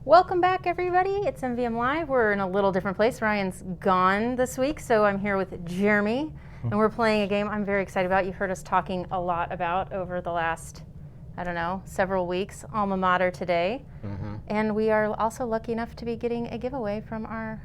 Welcome back, everybody. It's MvM Live. We're in a little different place. Ryan's gone this week, so I'm here with Jeremy, and we're playing a game I'm very excited about. You've heard us talking a lot about over the last, several weeks. Alma Mater today. And we are also lucky enough to be getting a giveaway from our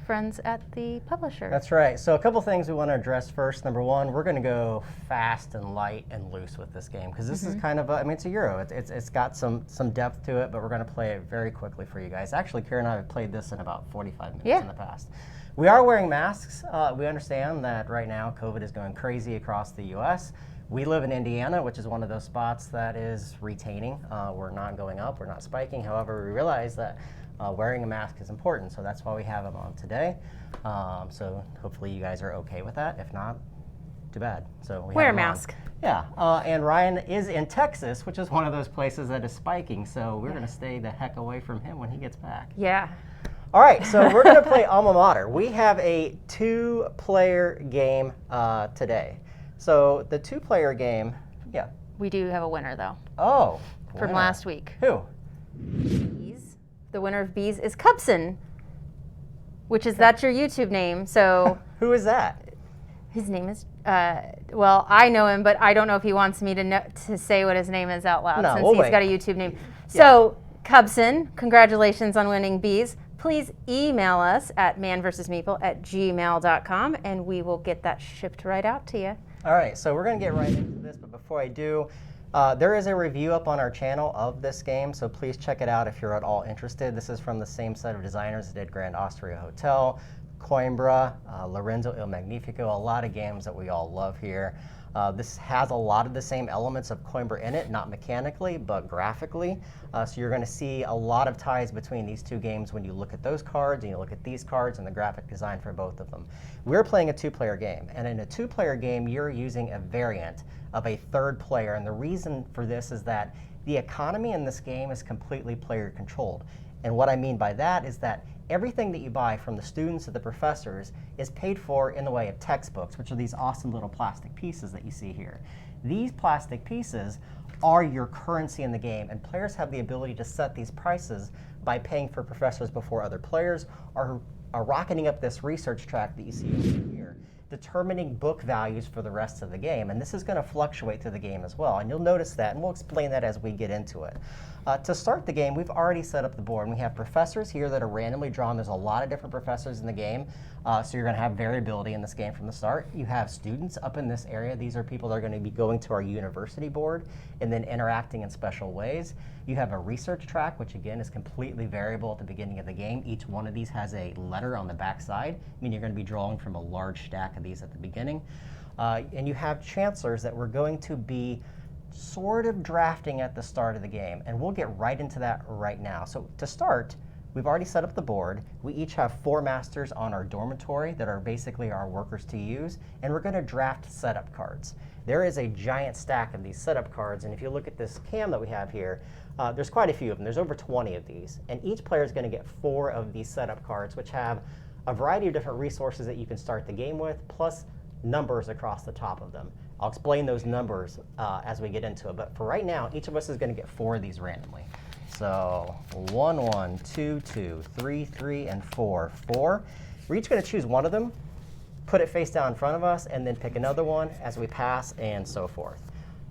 friends at the publisher. That's right. So a couple things we want to address first. Number one, we're going to go fast and light and loose with this game because this is kind of it's a Euro. It's got some depth to it, but we're going to play it very quickly for you guys. Actually, Kara and I have played this in about 45 minutes in the past. We are wearing masks. We understand that right now COVID is going crazy across the U.S. We live in Indiana, which is one of those spots that is retaining. We're not going up, we're not spiking. However, we realize that wearing a mask is important, so that's why we have them on today. So hopefully you guys are okay with that. If not, too bad. So we wear a mask. Yeah, and Ryan is in Texas, which is one of those places that is spiking, so we're going to stay the heck away from him when he gets back. Yeah. All right, so we're going to play Alma Mater. We have a two-player game today. So the two-player game, We do have a winner, though. Oh. From last week. Who? Bees. The winner of Bees is Cubson, which is that's your YouTube name. So who is that? his name is, well, I know him, but I don't know if he wants me to say what his name is out loud since he's got a YouTube name. So Cubson, congratulations on winning Bees. Please email us at manversusmeeple@gmail.com, and we will get that shipped right out to you. All right, so we're going to get right into this, but before I do, there is a review up on our channel of this game, so please check it out if you're at all interested. This is from the same set of designers that did Grand Austria Hotel, Coimbra, Lorenzo Il Magnifico, a lot of games that we all love here. This has a lot of the same elements of Coimbra in it, not mechanically, but graphically. So you're going to see a lot of ties between these two games when you look at those cards and you look at these cards and the graphic design for both of them. We're playing a two-player game, and in a two-player game, you're using a variant of a third player, and the reason for this is that the economy in this game is completely player-controlled. And what I mean by that is that everything that you buy, from the students to the professors, is paid for in the way of textbooks, which are these awesome little plastic pieces that you see here. These plastic pieces are your currency in the game, and players have the ability to set these prices by paying for professors before other players are rocketing up this research track that you see over here, determining book values for the rest of the game. And this is going to fluctuate through the game as well, and you'll notice that, and we'll explain that as we get into it. To start the game, we've already set up the board, and we have professors here that are randomly drawn. There's a lot of different professors in the game, so you're going to have variability in this game from the start. You have students up in this area. These are people that are going to be going to our university board and then interacting in special ways. You have a research track, which again is completely variable at the beginning of the game. Each one of these has a letter on the back side. I mean, you're going to be drawing from a large stack of these at the beginning. And you have chancellors that we're going to be sort of drafting at the start of the game, and we'll get right into that right now. So to start, we've already set up the board. We each have 4 masters on our dormitory that are basically our workers to use, and we're going to draft setup cards. There is a giant stack of these setup cards, and if you look at this cam that we have here, there's quite a few of them. There's over 20 of these, and each player is going to get 4 of these setup cards, which have a variety of different resources that you can start the game with, plus numbers across the top of them. I'll explain those numbers as we get into it, but for right now, each of us is going to get 4 of these randomly. So 1, 1, 2, 2, 3, 3, and 4, 4. We're each going to choose one of them, put it face down in front of us, and then pick another one as we pass, and so forth.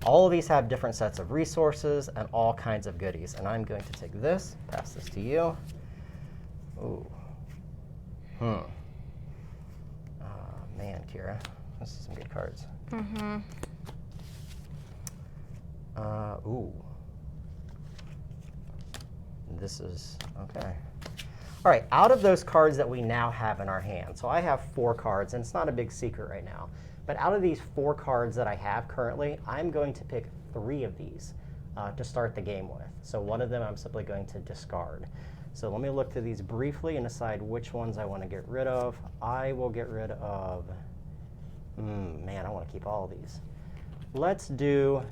All of these have different sets of resources and all kinds of goodies. And I'm going to take this, pass this to you. Ooh. Man, Kira, this is some good cards. Ooh. This is, okay. All right, out of those cards that we now have in our hand, so I have 4 cards, and it's not a big secret right now, but out of these 4 cards that I have currently, I'm going to pick 3 of these to start the game with. So one of them I'm simply going to discard. So let me look through these briefly and decide which ones I want to get rid of. I will get rid of, man, I want to keep all of these. Let's do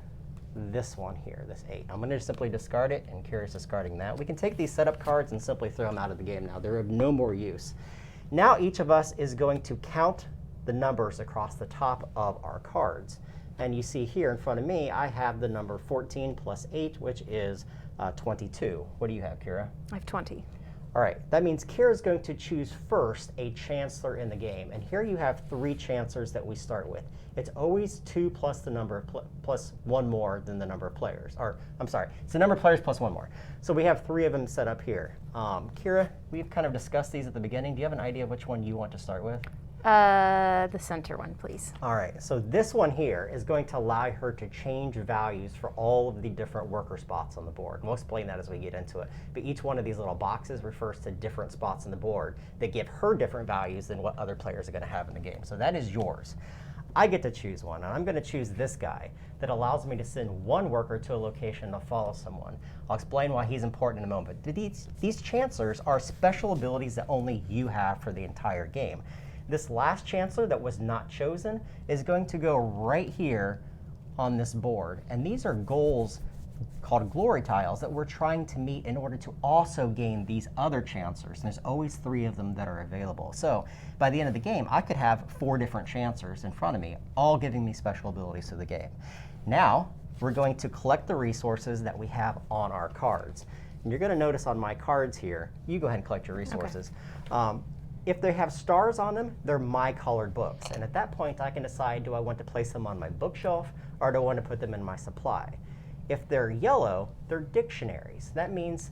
this one here, this 8. I'm going to simply discard it, and Kira's discarding that. We can take these setup cards and simply throw them out of the game now. They're of no more use. Now each of us is going to count the numbers across the top of our cards. And you see here in front of me, I have the number 14 plus 8, which is 22. What do you have, Kira? I have 20. All right, that means Kira is going to choose first a Chancellor in the game. And here you have 3 Chancellors that we start with. It's always 2 plus the number of plus 1 more than the number of players. Or, I'm sorry, it's the number of players plus 1 more. So we have 3 of them set up here. Kira, we've kind of discussed these at the beginning. Do you have an idea of which one you want to start with? The center one, please. All right, so this one here is going to allow her to change values for all of the different worker spots on the board. And we'll explain that as we get into it. But each one of these little boxes refers to different spots on the board that give her different values than what other players are going to have in the game. So that is yours. I get to choose one, and I'm going to choose this guy that allows me to send 1 worker to a location to follow someone. I'll explain why he's important in a moment. But these Chancellors are special abilities that only you have for the entire game. This last Chancellor that was not chosen is going to go right here on this board. And these are goals called glory tiles that we're trying to meet in order to also gain these other Chancellors. And there's always 3 of them that are available. So by the end of the game, I could have 4 different Chancellors in front of me, all giving me special abilities to the game. Now, we're going to collect the resources that we have on our cards. And you're going to notice on my cards here, you go ahead and collect your resources. Okay. If they have stars on them, they're my colored books. And at that point, I can decide, do I want to place them on my bookshelf or do I want to put them in my supply? If they're yellow, they're dictionaries. That means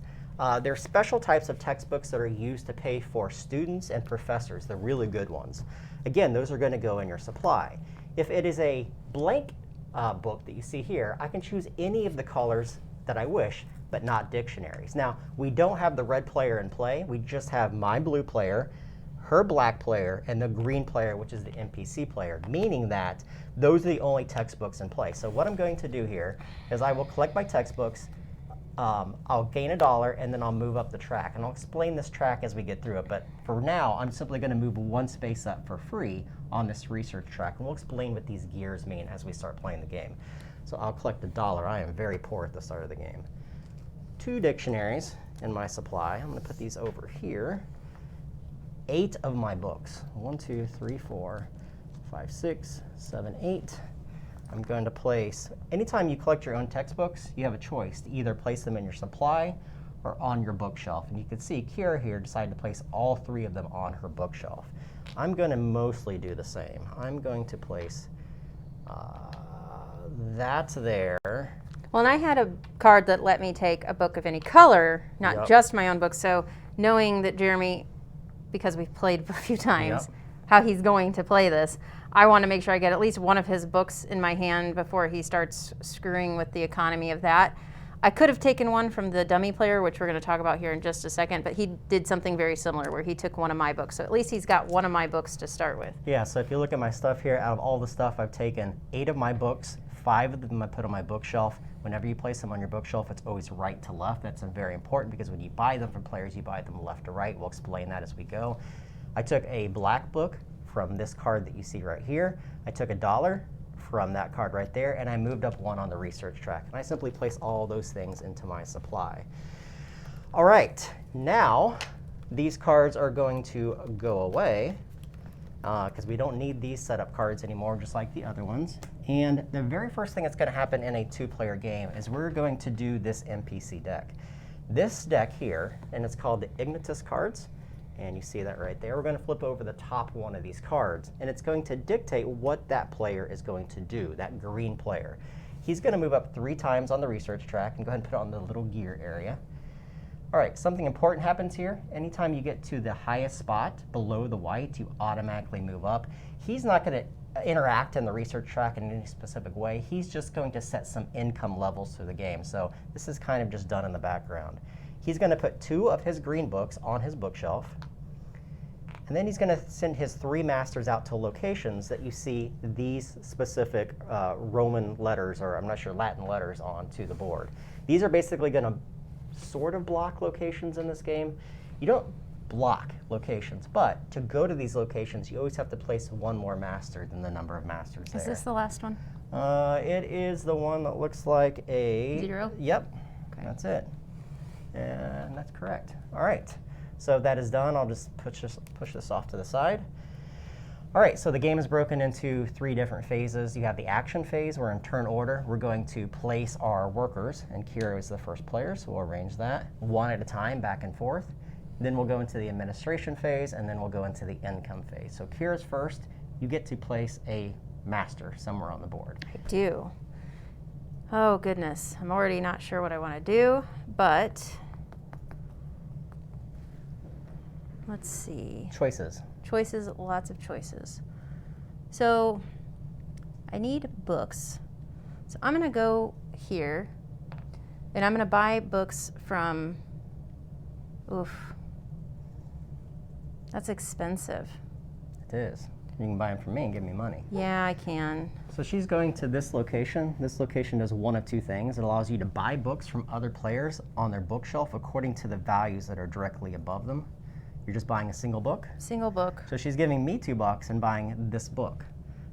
they're special types of textbooks that are used to pay for students and professors, the really good ones. Again, those are going to go in your supply. If it is a blank book that you see here, I can choose any of the colors that I wish, but not dictionaries. Now, we don't have the red player in play. We just have my blue player, her black player, and the green player, which is the NPC player, meaning that those are the only textbooks in play. So what I'm going to do here is I will collect my textbooks, I'll gain $1, and then I'll move up the track. And I'll explain this track as we get through it, but for now, I'm simply going to move 1 space up for free on this research track, and we'll explain what these gears mean as we start playing the game. So I'll collect $1. I am very poor at the start of the game. 2 dictionaries in my supply. I'm going to put these over here. 8 of my books. 1, 2, 3, 4, 5, 6, 7, 8. I'm going to place, anytime you collect your own textbooks, you have a choice to either place them in your supply or on your bookshelf. And you can see Kira here decided to place all 3 of them on her bookshelf. I'm going to mostly do the same. I'm going to place that there. Well, and I had a card that let me take a book of any color, not just my own book. So knowing that Jeremy, because we've played a few times, how he's going to play this, I want to make sure I get at least one of his books in my hand before he starts screwing with the economy of that. I could have taken one from the dummy player, which we're going to talk about here in just a second, but he did something very similar where he took one of my books. So at least he's got one of my books to start with. Yeah, so if you look at my stuff here, out of all the stuff I've taken, 8 of my books, 5 of them I put on my bookshelf. Whenever you place them on your bookshelf, it's always right to left. That's very important because when you buy them from players, you buy them left to right. We'll explain that as we go. I took a black book from this card that you see right here. I took $1 from that card right there, and I moved up 1 on the research track. And I simply place all those things into my supply. All right, now these cards are going to go away because we don't need these setup cards anymore, just like the other ones. And the very first thing that's going to happen in a 2-player game is we're going to do this NPC deck. This deck here, and it's called the Ignotus Cards, and you see that right there. We're going to flip over the top one of these cards, and it's going to dictate what that player is going to do, that green player. He's going to move up 3 times on the research track and go ahead and put it on the little gear area. All right, something important happens here. Anytime you get to the highest spot below the white, you automatically move up. He's not going to interact in the research track in any specific way. He's just going to set some income levels to the game. So this is kind of just done in the background. He's going to put 2 of his green books on his bookshelf. And then he's going to send his 3 masters out to locations that you see these specific Roman letters, or I'm not sure, Latin letters onto the board. These are basically going to sort of block locations in this game. You don't block locations, but to go to these locations, you always have to place 1 more master than the number of masters there. Is this the last one? It is the one that looks like a 0? Yep, Okay. That's it. And that's correct. All right, so that is done. I'll just push this off to the side. All right, so the game is broken into 3 different phases. You have the action phase, where in turn order, we're going to place our workers, and Kira is the first player, so we'll arrange that one at a time, back and forth. Then we'll go into the administration phase, and then we'll go into the income phase. So Kira's first. You get to place a master somewhere on the board. I do. Oh, goodness. I'm already not sure what I want to do, but let's see. Choices. Choices, lots of choices. So I need books. So I'm going to go here, and I'm going to buy books from, oof, that's expensive. It is. You can buy them from me and give me money. Yeah, I can. So she's going to this location. This location does one of 2 things. It allows you to buy books from other players on their bookshelf according to the values that are directly above them. You're just buying a single book. Single book. So she's giving me $2 and buying this book.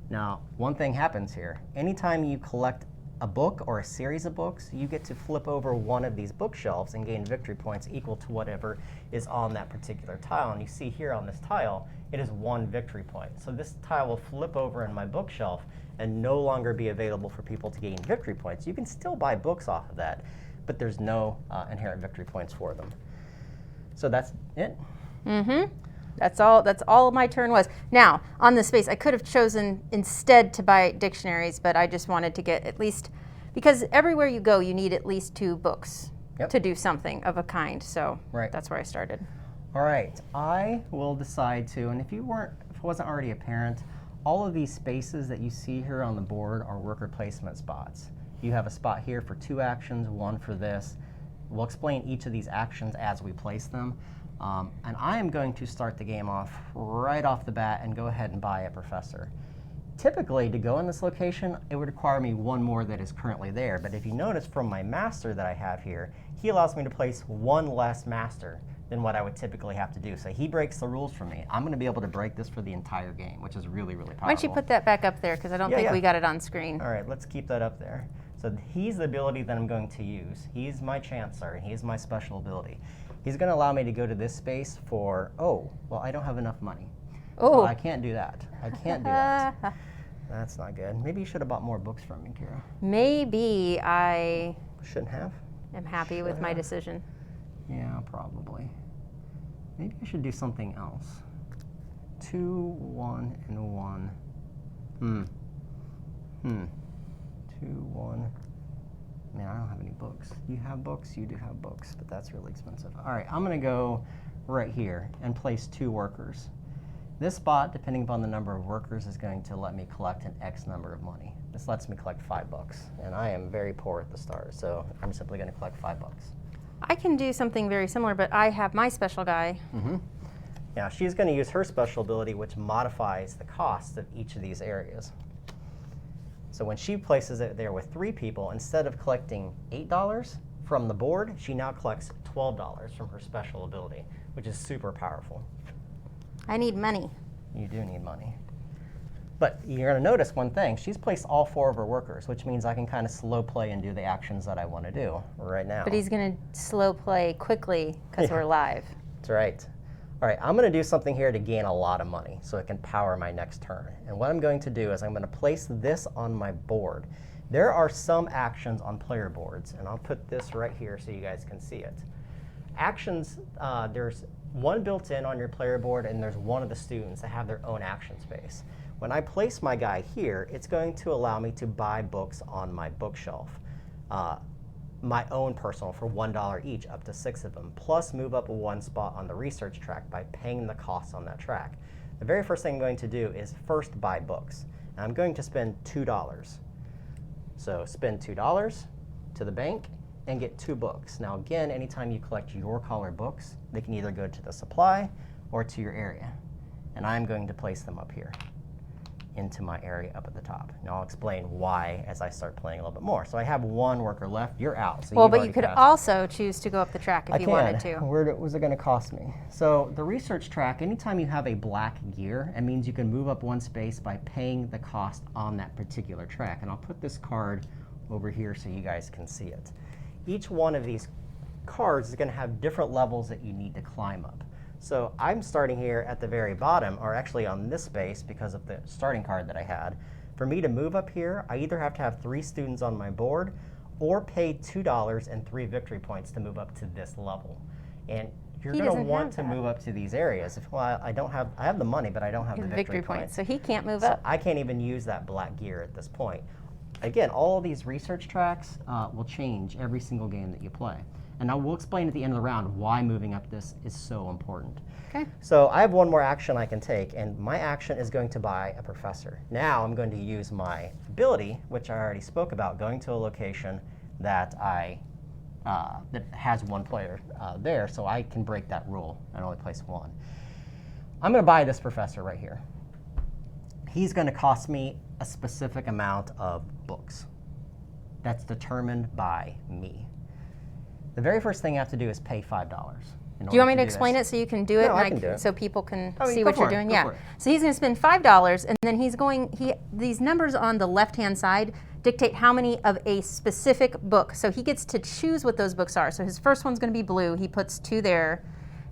Now, one thing happens here. Anytime you collect a book or a series of books, you get to flip over one of these bookshelves and gain victory points equal to whatever is on that particular tile. And you see here on this tile, it is 1 victory point. So this tile will flip over in my bookshelf and no longer be available for people to gain victory points. You can still buy books off of that, but there's no inherent victory points for them. So that's it. Mm-hmm. That's all my turn was. Now, on this space, I could have chosen instead to buy dictionaries, but I just wanted to get at least, because everywhere you go, you need at least 2 books to do something of a kind. So that's where I started. All right, I will decide to, and if it wasn't already apparent, all of these spaces that you see here on the board are worker placement spots. You have a spot here for 2 actions, 1 for this. We'll explain each of these actions as we place them. And I am going to start the game off right off the bat and go ahead and buy a professor. Typically, to go in this location, it would require me 1 more that is currently there. But if you notice from my master that I have here, he allows me to place 1 less master than what I would typically have to do. So he breaks the rules for me. I'm going to be able to break this for the entire game, which is really, really powerful. Why don't you put that back up there, because I don't think we got it on screen. All right, let's keep that up there. So he's the ability that I'm going to use. He's my Chancellor, and he's my special ability. He's going to allow me to go to this space for, oh, well, I don't have enough money. Oh. So I can't do that. I can't do that. That's not good. Maybe you should have bought more books from me, Kira. Maybe I Shouldn't have? am happy with my decision. Yeah, probably. Maybe I should do something else. 2, 1, and 1. 2, 1. Man, I don't have any books. You have books? You do have books, but that's really expensive. All right, I'm going to go right here and place 2 workers. This spot, depending upon the number of workers, is going to let me collect an X number of money. This lets me collect $5, and I am very poor at the start, so I'm simply going to collect $5. I can do something very similar, but I have my special guy. Now, she's going to use her special ability, which modifies the cost of each of these areas. So when she places it there with 3 people, instead of collecting $8 from the board, she now collects $12 from her special ability, which is super powerful. I need money. You do need money. But you're going to notice one thing. She's placed all 4 of her workers, which means I can kind of slow play and do the actions that I want to do right now. But he's going to slow play quickly because we're live. That's right. All right, I'm going to do something here to gain a lot of money so it can power my next turn. And what I'm going to do is I'm going to place this on my board. There are some actions on player boards, and I'll put this right here so you guys can see it. Actions, there's one built in on your player board, and there's one of the students that have their own action space. When I place my guy here, it's going to allow me to buy books on my bookshelf. My own personal for $1 each, up to 6 of them, plus move up 1 spot on the research track by paying the costs on that track. The very first thing I'm going to do is first buy books. And I'm going to spend $2. So spend $2 to the bank and get 2 books. Now again, anytime you collect your colored books, they can either go to the supply or to your area. And I'm going to place them up here into my area up at the top. Now I'll explain why as I start playing a little bit more. So I have 1 worker left. You're out. So well, but you could also choose to go up the track if you wanted to. Where was it going to cost me? So the research track, anytime you have a black gear, it means you can move up 1 space by paying the cost on that particular track. And I'll put this card over here so you guys can see it. Each one of these cards is going to have different levels that you need to climb up. So I'm starting here at the very bottom, or actually on this space because of the starting card that I had. For me to move up here, I either have to have 3 students on my board or pay $2 and 3 victory points to move up to this level. And you're going to want to move up to these areas. Well, I have the money, but I don't have the victory points. So he can't move up. I can't even use that black gear at this point. Again, all of these research tracks will change every single game that you play. And I will explain at the end of the round why moving up this is so important. Okay. So I have one more action I can take, and my action is going to buy a professor. Now I'm going to use my ability, which I already spoke about, going to a location that that has 1 player there, so I can break that rule and only place 1. I'm going to buy this professor right here. He's going to cost me a specific amount of books. That's determined by me. The very first thing I have to do is pay $5. Do you want me to explain it so you can do it? No, I can do it. So people can Oh, see go what you're for it, doing? go Yeah. for it. So he's going to spend $5, and then these numbers on the left-hand side dictate how many of a specific book. So he gets to choose what those books are. So his first one's going to be blue. He puts 2 there.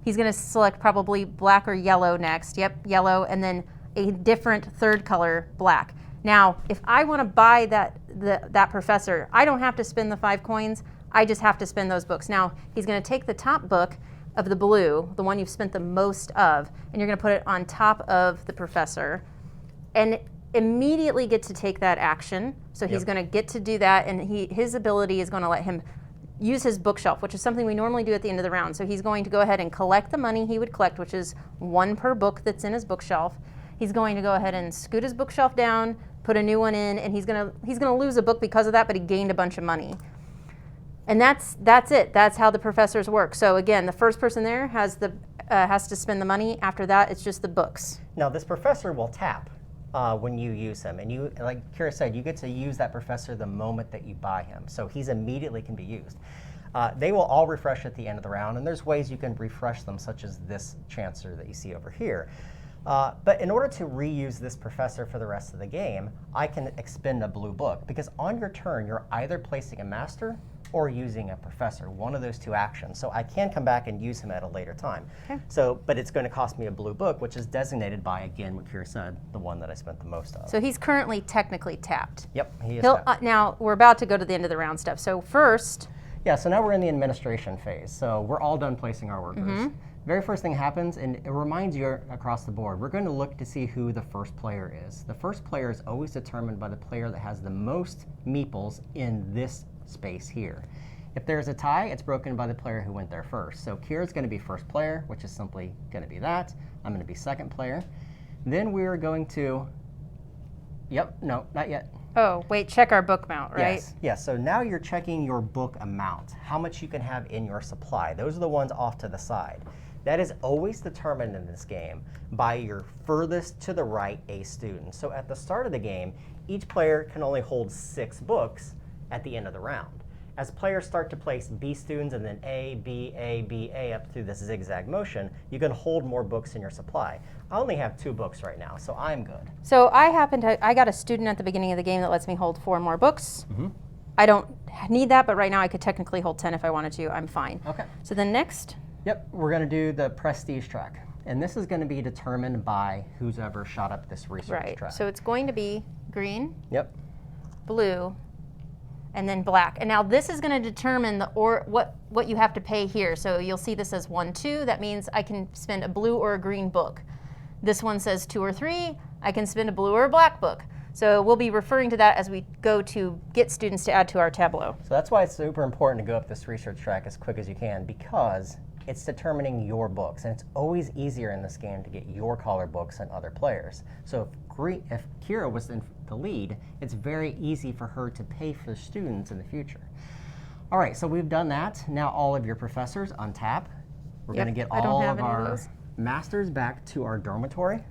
He's going to select probably black or yellow next. Yep, yellow, and then a different third color, black. Now, if I want to buy that professor, I don't have to spend the 5 coins. I just have to spend those books. Now, he's going to take the top book of the blue, the one you've spent the most of, and you're going to put it on top of the professor, and immediately get to take that action. So he's going to get to do that, and his ability is going to let him use his bookshelf, which is something we normally do at the end of the round. So he's going to go ahead and collect the money he would collect, which is 1 per book that's in his bookshelf. He's going to go ahead and scoot his bookshelf down, put a new one in, and he's going to lose a book because of that, but he gained a bunch of money. And that's it. That's how the professors work. So again, the first person there has to spend the money. After that, it's just the books. Now this professor will tap when you use him, and you, like Kira said, you get to use that professor the moment that you buy him. So he's immediately can be used. They will all refresh at the end of the round, and there's ways you can refresh them, such as this chancer that you see over here. But in order to reuse this professor for the rest of the game, I can expend a blue book, because on your turn, you're either placing a master or using a professor, one of those 2 actions. So I can come back and use him at a later time. Okay. So, but it's going to cost me a blue book, which is designated by, again, what Kira said, the one that I spent the most of. So he's currently technically tapped. Yep, he is tapped. Now, we're about to go to the end of the round stuff. So first... Yeah, so now we're in the administration phase. So we're all done placing our workers. Very first thing happens, and it reminds you across the board, we're going to look to see who the first player is. The first player is always determined by the player that has the most meeples in this space here. If there's a tie, it's broken by the player who went there first. So Kira's going to be first player, which is simply going to be that. I'm going to be second player. Then we're going to, no, not yet. Oh, wait, check our book amount, right? Yes, so now you're checking your book amount, how much you can have in your supply. Those are the ones off to the side. That is always determined in this game by your furthest to the right A student. So at the start of the game, each player can only hold 6 books at the end of the round. As players start to place B students and then A, B, A, B, A up through this zigzag motion, you can hold more books in your supply. I only have 2 books right now, so I'm good. So I got a student at the beginning of the game that lets me hold 4 more books. I don't need that, but right now I could technically hold 10 if I wanted to. I'm fine. Okay. So the next? Yep, we're going to do the prestige track. And this is going to be determined by who's ever shot up this research track. So it's going to be green, Yep. blue, and then black. And now this is going to determine what you have to pay here. So you'll see this says 1, 2. That means I can spend a blue or a green book. This one says 2 or 3. I can spend a blue or a black book. So we'll be referring to that as we go to get students to add to our tableau. So that's why it's super important to go up this research track as quick as you can, because it's determining your books. And it's always easier in this game to get your color books than other players. So if Kira was in the lead, it's very easy for her to pay for students in the future. All right, so we've done that. Now all of your professors untap. We're going to get all of our masters back to our dormitory.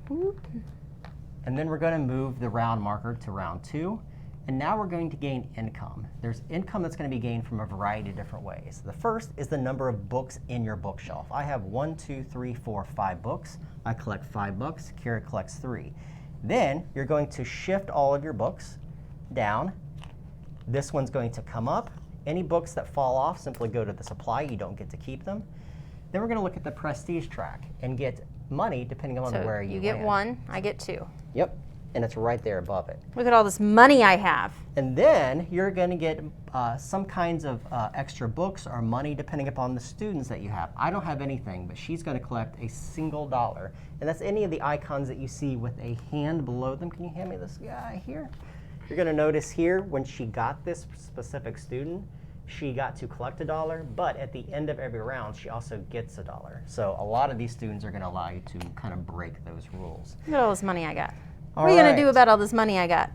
And then we're going to move the round marker to round 2. And now we're going to gain income. There's income that's going to be gained from a variety of different ways. The first is the number of books in your bookshelf. I have 1, 2, 3, 4, 5 books. I collect 5 books. Kira collects 3. Then you're going to shift all of your books down. This one's going to come up. Any books that fall off simply go to the supply. You don't get to keep them. Then we're going to look at the prestige track and get money depending on where you you get land. 1, I get 2. Yep, and it's right there above it. Look at all this money I have. And then you're going to get some kinds of extra books or money depending upon the students that you have. I don't have anything, but she's going to collect a single dollar. And that's any of the icons that you see with a hand below them. Can you hand me this guy here? You're going to notice here when she got this specific student, she got to collect $1, but at the end of every round, she also gets $1. So a lot of these students are going to allow you to kind of break those rules. Look at all this money I got. All What are you going right. to do about all this money I got?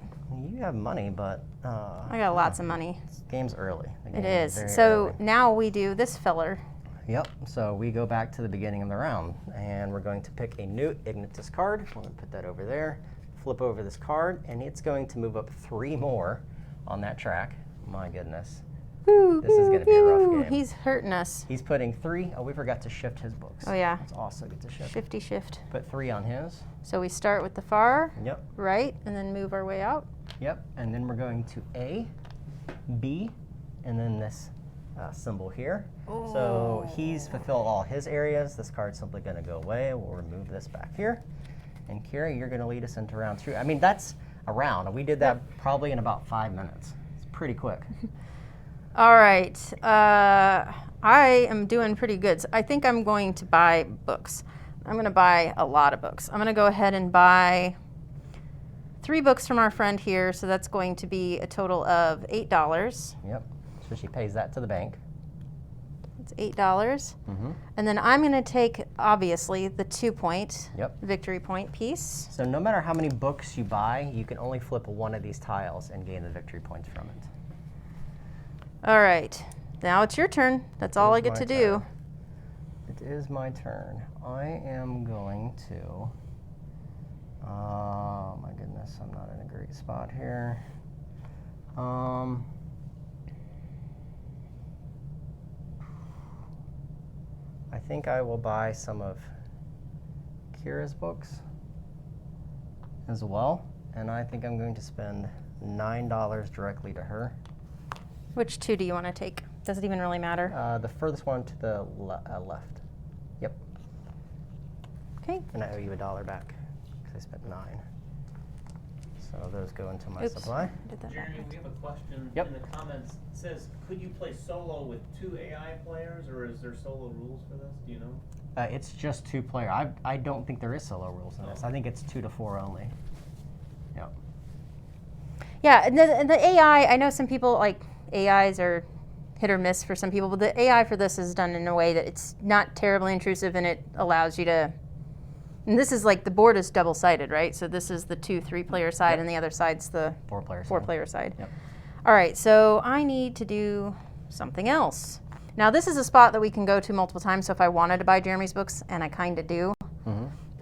You have money, but I got lots of money. this game's early. The It game is. very So early. now we do this filler. Yep, so we go back to the beginning of the round, and we're going to pick a new Ignotus card. I'm going to put that over there, flip over this card, and it's going to move up 3 more on that track. My goodness. Woo, This is gonna be a rough woo. game. He's hurting us. He's putting 3. Oh, we forgot to shift his books. Oh, yeah. Let's also get to shift. Shifty shift. Put 3 on his. So we start with the far Yep, right and then move our way out. yep. And then we're going to A, B, and then this symbol here. So he's fulfilled all his areas. This card's simply going to go away. We'll remove this back here. And Kira, you're going to lead us into round 2. I mean, that's a round. We did that probably in about 5 minutes. It's pretty quick. All right. I am doing pretty good. So I think I'm going to buy books. I'm going to buy a lot of books. I'm going to go ahead and buy 3 books from our friend here. So that's going to be a total of $8. Yep. So she pays that to the bank. It's $8. Mm-hmm. And then I'm going to take, obviously, the 2-point Yep. victory point piece. So no matter how many books you buy, you can only flip one of these tiles and gain the victory points from it. All right. Now it's your turn. That's all It I is get my to do. turn. It is my turn. I am going to. Oh my goodness, I'm not in a great spot here. I think I will buy some of Kira's books as well, and I think I'm going to spend $9 directly to her. Which 2 do you want to take? Does it even really matter? The furthest one to the left. Yep. Okay. And I owe you $1 back because I spent 9. So those go into my Oops. supply. I did that Jeremy, backwards. we have a question Yep. in the comments. It says, could you play solo with 2 AI players, or is there solo rules for this? Do you know? It's just 2-player. I don't think there is solo rules in this. I think it's 2 to 4 only. Yep. Yeah, and the AI, I know some people like AIs are hit or miss for some people, but the AI for this is done in a way that it's not terribly intrusive and it allows you to, and this is like the board is double-sided, right? So this is the 2-3-player side Yep. and the other side's the 4-player. 4-player side. Yep. All right, so I need to do something else. Now this is a spot that we can go to multiple times, so if I wanted to buy Jeremy's books, and I kind of do,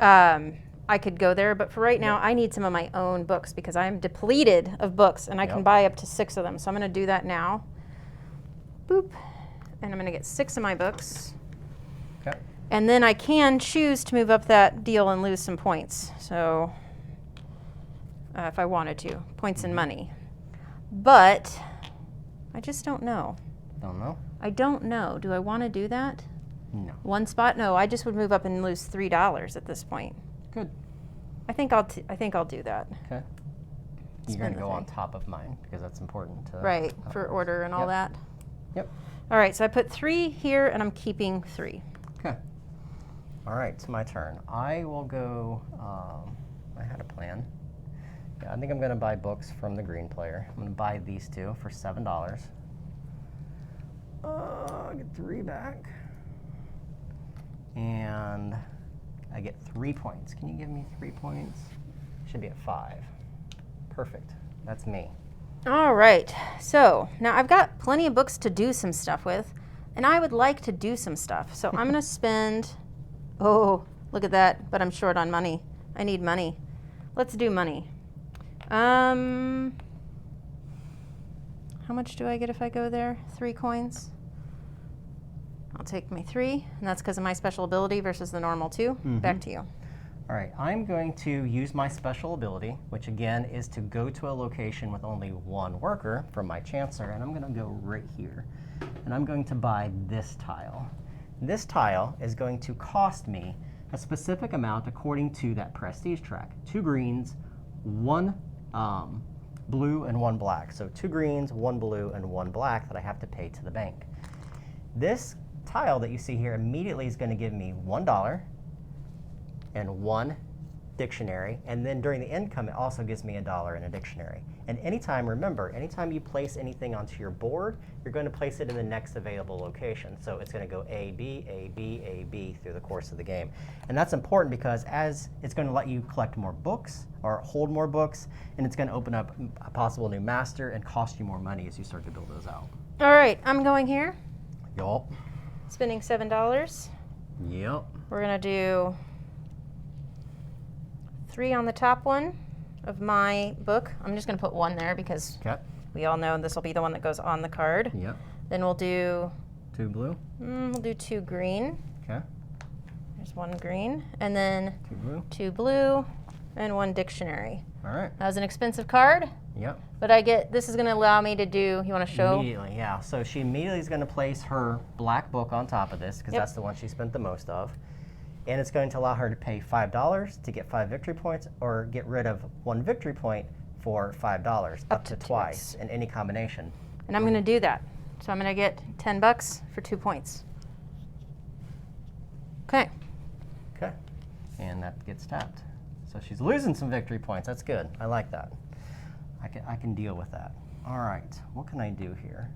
I could go there, but for right now, I need some of my own books because I'm depleted of books, and I can Yep. buy up to 6 of them. So I'm going to do that now. Boop. And I'm going to get 6 of my books. Okay. And then I can choose to move up that deal and lose some points. So if I wanted to, points and money. But I just don't know. Don't know? I don't know. Do I want to do that? No. 1 spot? No, I just would move up and lose $3 at this point. Good. I think I'll do that. Okay. You're Spend going to the go on thing. top of mine because that's important to. Right, for order and all Yep. that. Yep. All right, so I put 3 here and I'm keeping 3. Okay. All right, it's my turn. I will go. I had a plan. Yeah, I think I'm going to buy books from the green player. I'm going to buy these 2 for $7. I get 3 back. And I get 3 points. Can you give me 3 points? Should be at 5. Perfect. That's me. All right, so now I've got plenty of books to do some stuff with, and I would like to do some stuff. So I'm going to spend, oh, look at that, but I'm short on money. I need money. Let's do money. How much do I get if I go there? 3 coins. I'll take my 3, and that's because of my special ability versus the normal 2. Back to you. All right, I'm going to use my special ability, which again is to go to a location with only 1 worker from my Chancellor, and I'm going to go right here. And I'm going to buy this tile. This tile is going to cost me a specific amount according to that prestige track. 2 greens, 1 blue, and 1 black. So 2 greens, 1 blue, and 1 black that I have to pay to the bank. This tile that you see here immediately is going to give me $1 and 1 dictionary, and then during the income it also gives me $1 in a dictionary. And anytime, remember, anytime you place anything onto your board, you're going to place it in the next available location. So it's going to go A, B, A, B, A, B through the course of the game. And that's important because as it's going to let you collect more books or hold more books, and it's going to open up a possible new master and cost you more money as you start to build those out. All right, I'm going here. Yup. Spending $7. Yep. We're gonna do 3 on the top one of my book. I'm just gonna put 1 there because Okay. we all know this will be the one that goes on the card. Yep. Then we'll do 2 blue. we'll do 2 green. Okay. There's 1 green, and then 2 blue. 2 blue, and 1 dictionary. All right. That was an expensive card, Yep. but I get this is gonna allow me to do. You want to show? Immediately, yeah. So she immediately is going to place her black book on top of this because Yep. that's the one she spent the most of. And it's going to allow her to pay $5 to get 5 victory points or get rid of 1 victory point for $5, up to 2x. twice in any combination. And I'm gonna do that. So I'm gonna get $10 for 2 points. Okay. Okay. And that gets tapped. So she's losing some victory points. That's good. I like that. I can deal with that. All right. What can I do here?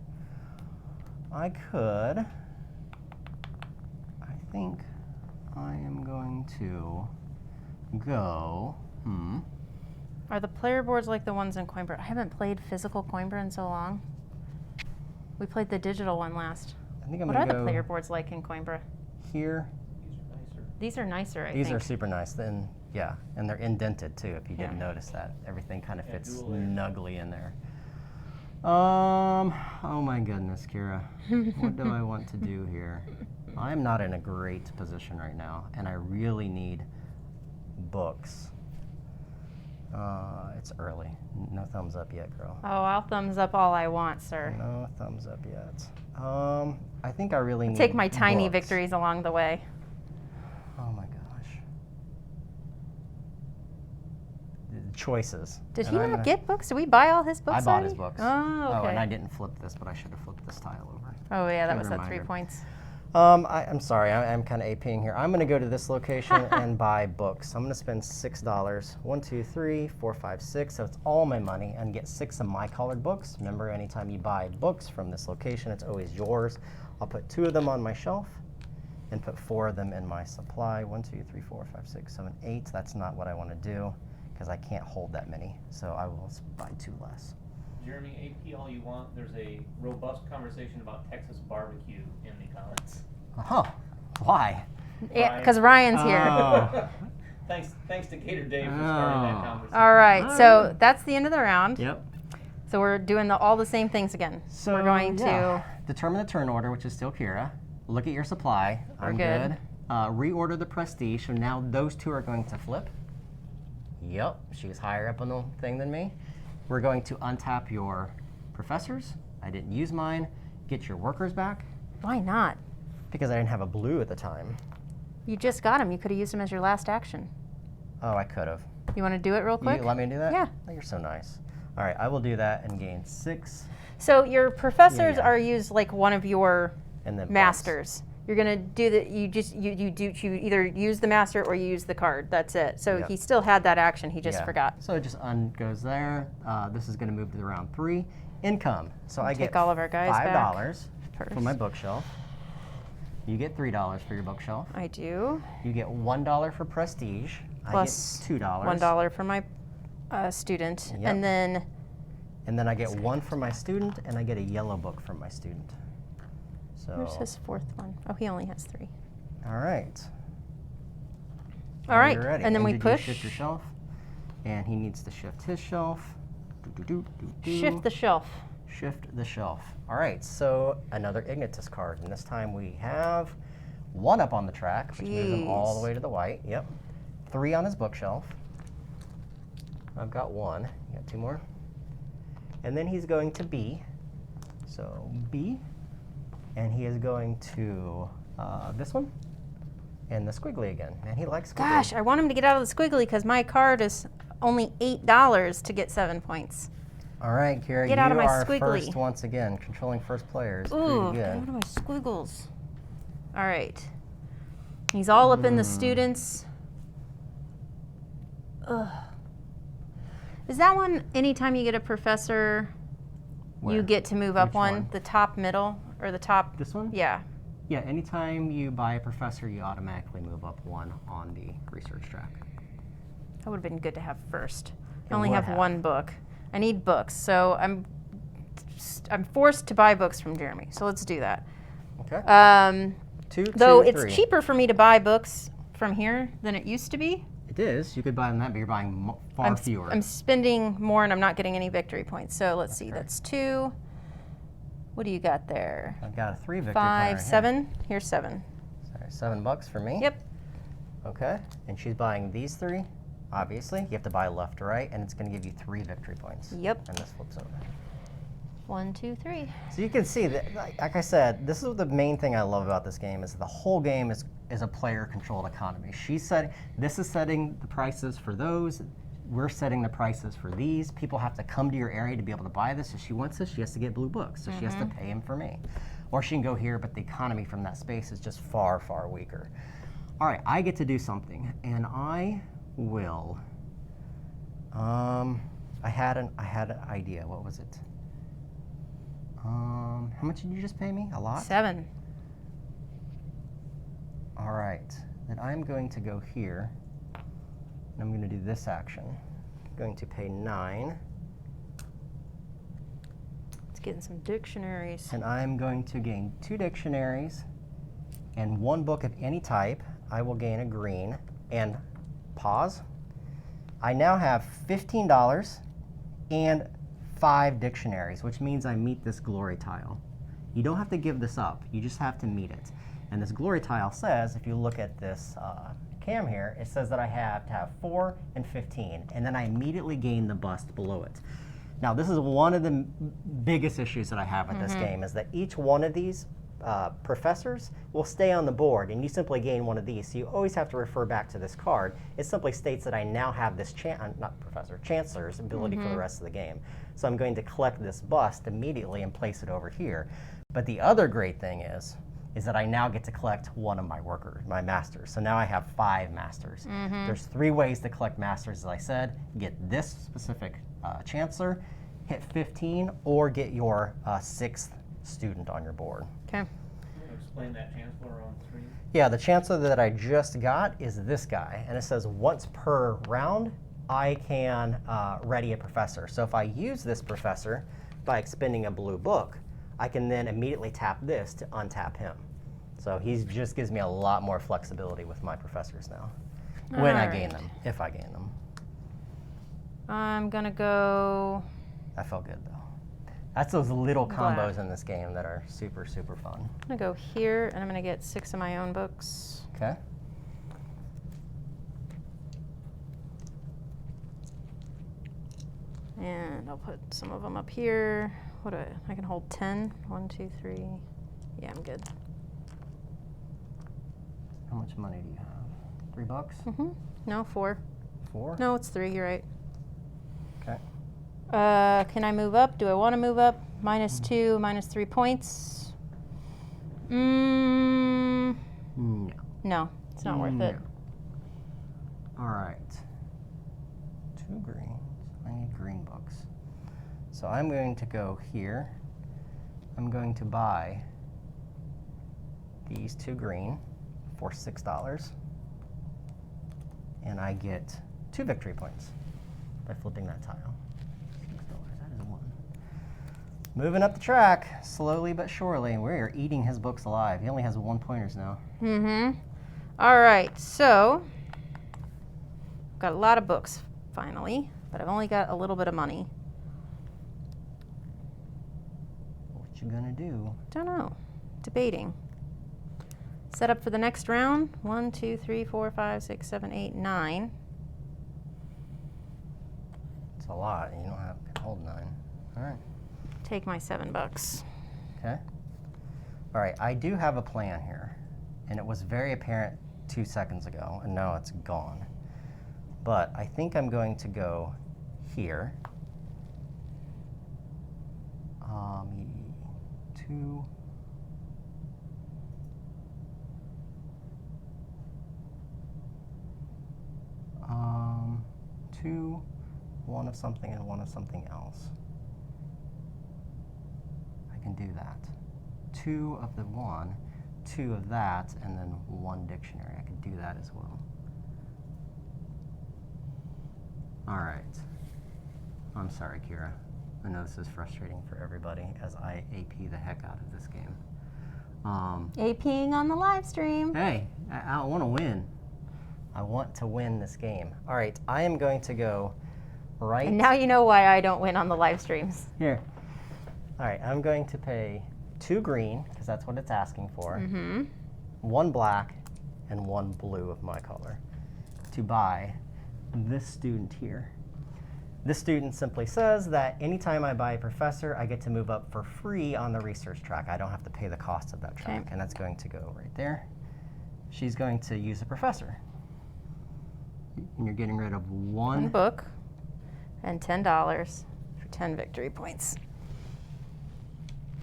I think I am going to go, Are the player boards like the ones in Coimbra? I haven't played physical Coimbra in so long. We played the digital one last. I think I'm What are going to the go player boards like in Coimbra? here. These are nicer, I These think. are super nice. Then, yeah, and they're indented too, if you didn't Yeah. notice that. Everything kind of Yeah, fits dual layers. snugly in there. Oh my goodness, Kira. What do I want to do here? I'm not in a great position right now, and I really need books. It's early. No thumbs up yet, girl. Oh, I'll thumbs up all I want, sir. No thumbs up yet. I think I really need Take my tiny books. victories along the way. Oh my gosh. The choices. Did And he I'm not gonna- get books? Did we buy all his books I bought his already? books. Oh, okay. and I didn't flip this, but I should have flipped this tile over. Oh, yeah, that Good was at 3 reminder. points. I'm sorry, I'm kind of APing here. I'm going to go to this location and buy books. I'm going to spend $6. 1, 2, 3, 4, 5, 6. So it's all my money and get 6 of my colored books. Remember, anytime you buy books from this location, it's always yours. I'll put 2 of them on my shelf and put 4 of them in my supply. 1, 2, 3, 4, 5, 6, 7, 8. That's not what I want to do because I can't hold that many. So I will buy 2 less. Jeremy, AP all you want. There's a robust conversation about Texas barbecue in the comments. Oh, why? Yeah, because Ryan's here. Oh. Thanks to Gator Dave for starting that Oh. conversation. All right, All so right. that's the end of the round. Yep. So we're doing all the same things again. So we're going yeah. to determine the turn order, which is still Kira. Look at your supply. We're I'm good. Reorder the prestige. So now those 2 are going to flip. Yep, she's higher up on the thing than me. We're going to untap your professors. I didn't use mine. Get your workers back Why not? because I didn't have a blue at the time. You just got him. You could have used him as your last action. Oh, I could have. You want to do it real quick? You let me do that? Yeah. Oh, you're so nice. All right, I will do that and gain 6 So your professors Yeah. are used like one of your and then masters. You're gonna do that. You either use the master or you use the card. That's it. So Yep. he still had that action. He just Yeah. forgot. So it just goes there. This is going to move to the round 3. Income. So I get Take all of our guys back $5 first. for my bookshelf. You get $3 for your bookshelf. I do. You get $1 for prestige. Plus I get $2. $1 for my student, Yep. and then And then I get 1 for my student, and I get a yellow book from my student. So. where's his 4th one? Oh, he only has 3. All right. All Now right, you're ready. and then we did push. You shift your shelf, and he needs to shift his shelf. Shift the shelf. Shift the shelf. All right, so another Ignotus card, and this time we have 1 up on the track, which moves him all Jeez. the way to the white. Yep. 3 on his bookshelf. I've got 1. You got 2 more. And then he's going to B. So B, and he is going to this one, and the squiggly again. Man, he likes squiggly. Gosh, I want him to get out of the squiggly because my card is only $8 to get 7 points. All right, Kira, Get you out of my are squiggly. first once again. Controlling first player is Ooh, pretty get good. out of my squiggles. All right. He's all up in the students. Ugh. Is that one, anytime you get a professor, Where? you get to move up Which one? one? The top middle, or the top? This one? Yeah. Yeah, anytime you buy a professor, you automatically move up one on the research track. That would have been good to have first. I It only would have have. one book. I need books, so I'm forced to buy books from Jeremy. So let's do that. Okay. 2, 2, Though 3. it's cheaper for me to buy books from here than it used to be. It is. You could buy them that, but you're buying far fewer. I'm spending more and I'm not getting any victory points. So let's see. Okay. That's 2. What do you got there? I've got a 3 victory 5, point right 7. Here's 7. Here. Sorry, $7 for me. Yep. Okay. And she's buying these 3. Obviously, you have to buy left to right, and it's going to give you 3 victory points. Yep. And this flips over. 1, 2, 3. So you can see that, like I said, this is the main thing I love about this game is the whole game is a player-controlled economy. This is setting the prices for those. We're setting the prices for these. People have to come to your area to be able to buy this. If she wants this, she has to get blue books. So she has to pay him for me. Or she can go here, but the economy from that space is just far, far weaker. All right, I get to do something, and I will. I had an idea. What was it? How much did you just pay me? A lot? 7. All right. Then I'm going to go here. And I'm going to do this action. I'm going to pay 9. Let's get in some dictionaries. And I'm going to gain 2 dictionaries and 1 book of any type. I will gain a green. And pause. I now have $15 and 5 dictionaries, which means I meet this glory tile. You don't have to give this up. You just have to meet it. And this glory tile says, if you look at this cam here, it says that I have to have 4 and 15, and then I immediately gain the bust below it. Now, this is one of the biggest issues that I have with this game, is that each one of these professors will stay on the board, and you simply gain one of these. So you always have to refer back to this card. It simply states that I now have this Chancellor's ability for the rest of the game. So I'm going to collect this bust immediately and place it over here. But the other great thing is that I now get to collect one of my my masters. So now I have 5 masters. There's 3 ways to collect masters, as I said. Get this specific Chancellor, hit 15, or get your 6th student on your board. Okay. Can you explain that Chancellor on screen? Yeah, the Chancellor that I just got is this guy, and it says once per round, I can ready a professor. So if I use this professor by expending a blue book, I can then immediately tap this to untap him. So he just gives me a lot more flexibility with my professors now, when I gain them, if I gain them. I'm going to go. That felt good, though. That's those little Black. combos in this game that are super, super fun. I'm going to go here, and I'm going to get 6 of my own books. Okay. And I'll put some of them up here. I can hold 10. 1, 2, 3. Yeah, I'm good. How much money do you have? $3? No, 4. 4? No, it's 3. You're right. Okay. Can I move up? Do I want to move up? -2, -3 points. No. No, it's not worth it. All right. 2 greens. I need green books. So I'm going to go here. I'm going to buy these 2 green for $6. And I get 2 victory points by flipping that tile. $6, that is 1. Moving up the track, slowly but surely. We are eating his books alive. He only has 1 pointers now. All right, so I've got a lot of books finally, but I've only got a little bit of money. What you gonna do? Don't know. Debating. Set up for the next round. 1, 2, 3, 4, 5, 6, 7, 8, 9. It's a lot. You don't have can hold 9. All right. Take my $7. Okay. All right. I do have a plan here. and it was very apparent 2 seconds ago, and now it's gone. But I think I'm going to go here. 2. Two, 1 of something and 1 of something else. I can do that. 2 of the 1, 2 of that, and then 1 dictionary. I can do that as well. All right. I'm sorry, Kira. I know this is frustrating for everybody as I AP the heck out of this game. APing on the live stream. Hey, I want to win. I want to win this game. All right, I am going to go right. And now you know why I don't win on the live streams. Here. All right, I'm going to pay 2 green, because that's what it's asking for, 1 black, and 1 blue of my color to buy this student here. This student simply says that anytime I buy a professor, I get to move up for free on the research track. I don't have to pay the cost of that track, and that's going to go right there. She's going to use a professor. And you're getting rid of 1 book and $10 for 10 victory points.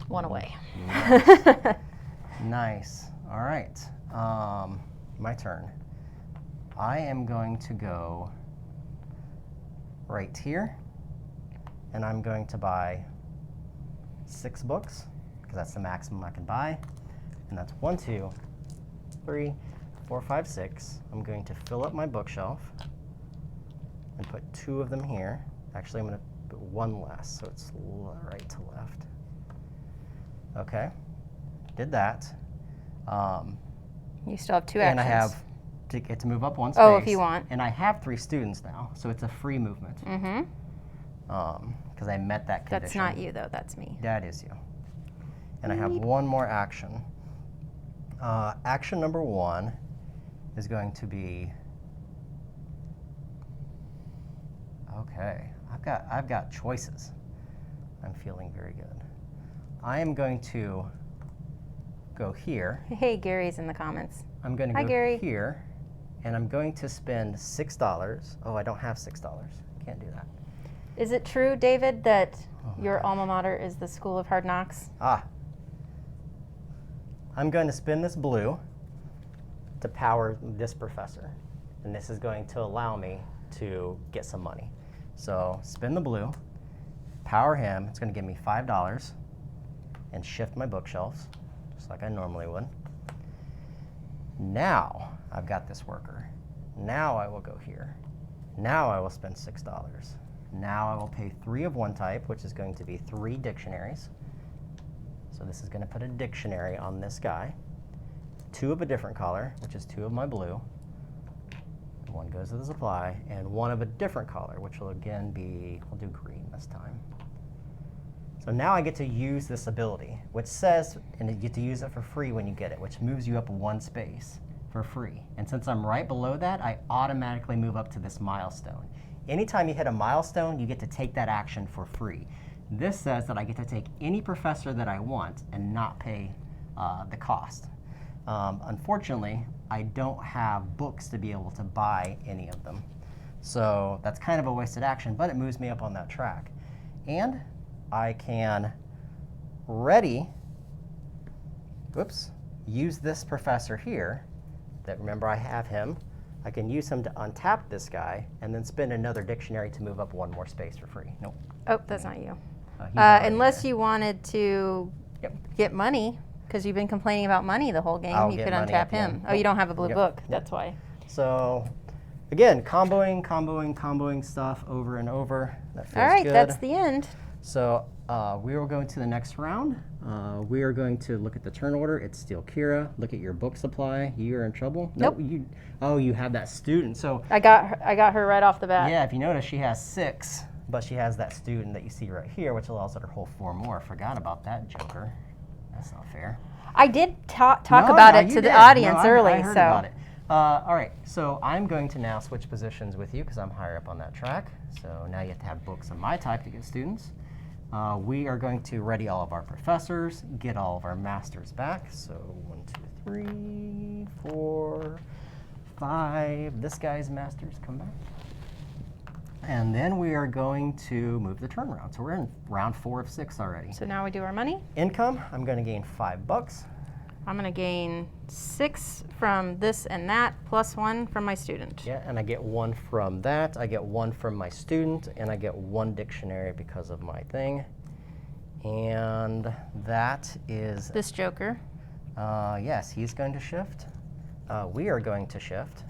1 away. Nice. Nice. All right. My turn. I am going to go right here, and I'm going to buy 6 books, because that's the maximum I can buy. And that's 1, 2, 3, 4, 5, 6. I'm going to fill up my bookshelf and put 2 of them here. Actually, I'm going to put 1 less, so it's right to left. Okay, did that. You still have 2 actions. And I have to get to move up 1 space. Oh, if you want. And I have 3 students now, so it's a free movement. Because I met that condition. That's not you, though. That's me. That is you. And I have 1 more action. Action number 1 is going to be, okay, I've got choices. I'm feeling very good. I am going to go here. Hey, Gary's in the comments. I'm going to Hi, go Gary. here, and I'm going to spend $6. Oh, I don't have $6. Can't do that. Is it true, David, that Oh, your gosh. alma mater is the School of Hard Knocks? Ah. I'm going to spin this blue to power this professor. And this is going to allow me to get some money. So spin the blue, power him. It's going to give me $5 and shift my bookshelves, just like I normally would. Now I've got this worker. Now I will go here. Now I will spend $6. Now I will pay 3 of 1 type, which is going to be 3 dictionaries. So this is going to put a dictionary on this guy. 2 of a different color, which is 2 of my blue. 1 goes to the supply, and 1 of a different color, which will again be, we'll do green this time. So now I get to use this ability, which says, and you get to use it for free when you get it, which moves you up 1 space for free. And since I'm right below that, I automatically move up to this milestone. Anytime you hit a milestone, you get to take that action for free. This says that I get to take any professor that I want and not pay the cost. Unfortunately, I don't have books to be able to buy any of them. So that's kind of a wasted action, but it moves me up on that track. And I can use this professor here, that remember I have him. I can use him to untap this guy and then spend another dictionary to move up 1 more space for free. Nope. Oh, that's not you. He's already Unless there. you wanted to get money, because you've been complaining about money the whole game. I'll You get could money untap at the him. end. Oh, you don't have a blue Yep. book. Yep. That's why. So again, comboing stuff over and over. That feels All right, good. that's the end. So we will go into the next round. We are going to look at the turn order. It's still Kira. Look at your book supply. You're in trouble. Nope. No, you have that student. So I got her right off the bat. yeah, if you notice, she has 6, but she has that student that you see right here, which allows her to hold 4 more. Forgot about that, Joker. That's not fair. I did talk No, about no, it you to the did. audience No, early. I heard so about it. All right, so I'm going to now switch positions with you because I'm higher up on that track. So now you have to have books of my type to get students. We are going to ready all of our professors, get all of our masters back. So 1, 2, 3, 4, 5. This guy's masters come back. And then we are going to move the turn round. So we're in round 4 of 6 already. So now we do our money. Income, I'm going to gain $5. I'm going to gain 6 from this and that, plus 1 from my student. Yeah, and I get 1 from that. I get 1 from my student, and I get 1 dictionary because of my thing. And that is... This joker. Yes, he's going to shift. We are going to shift.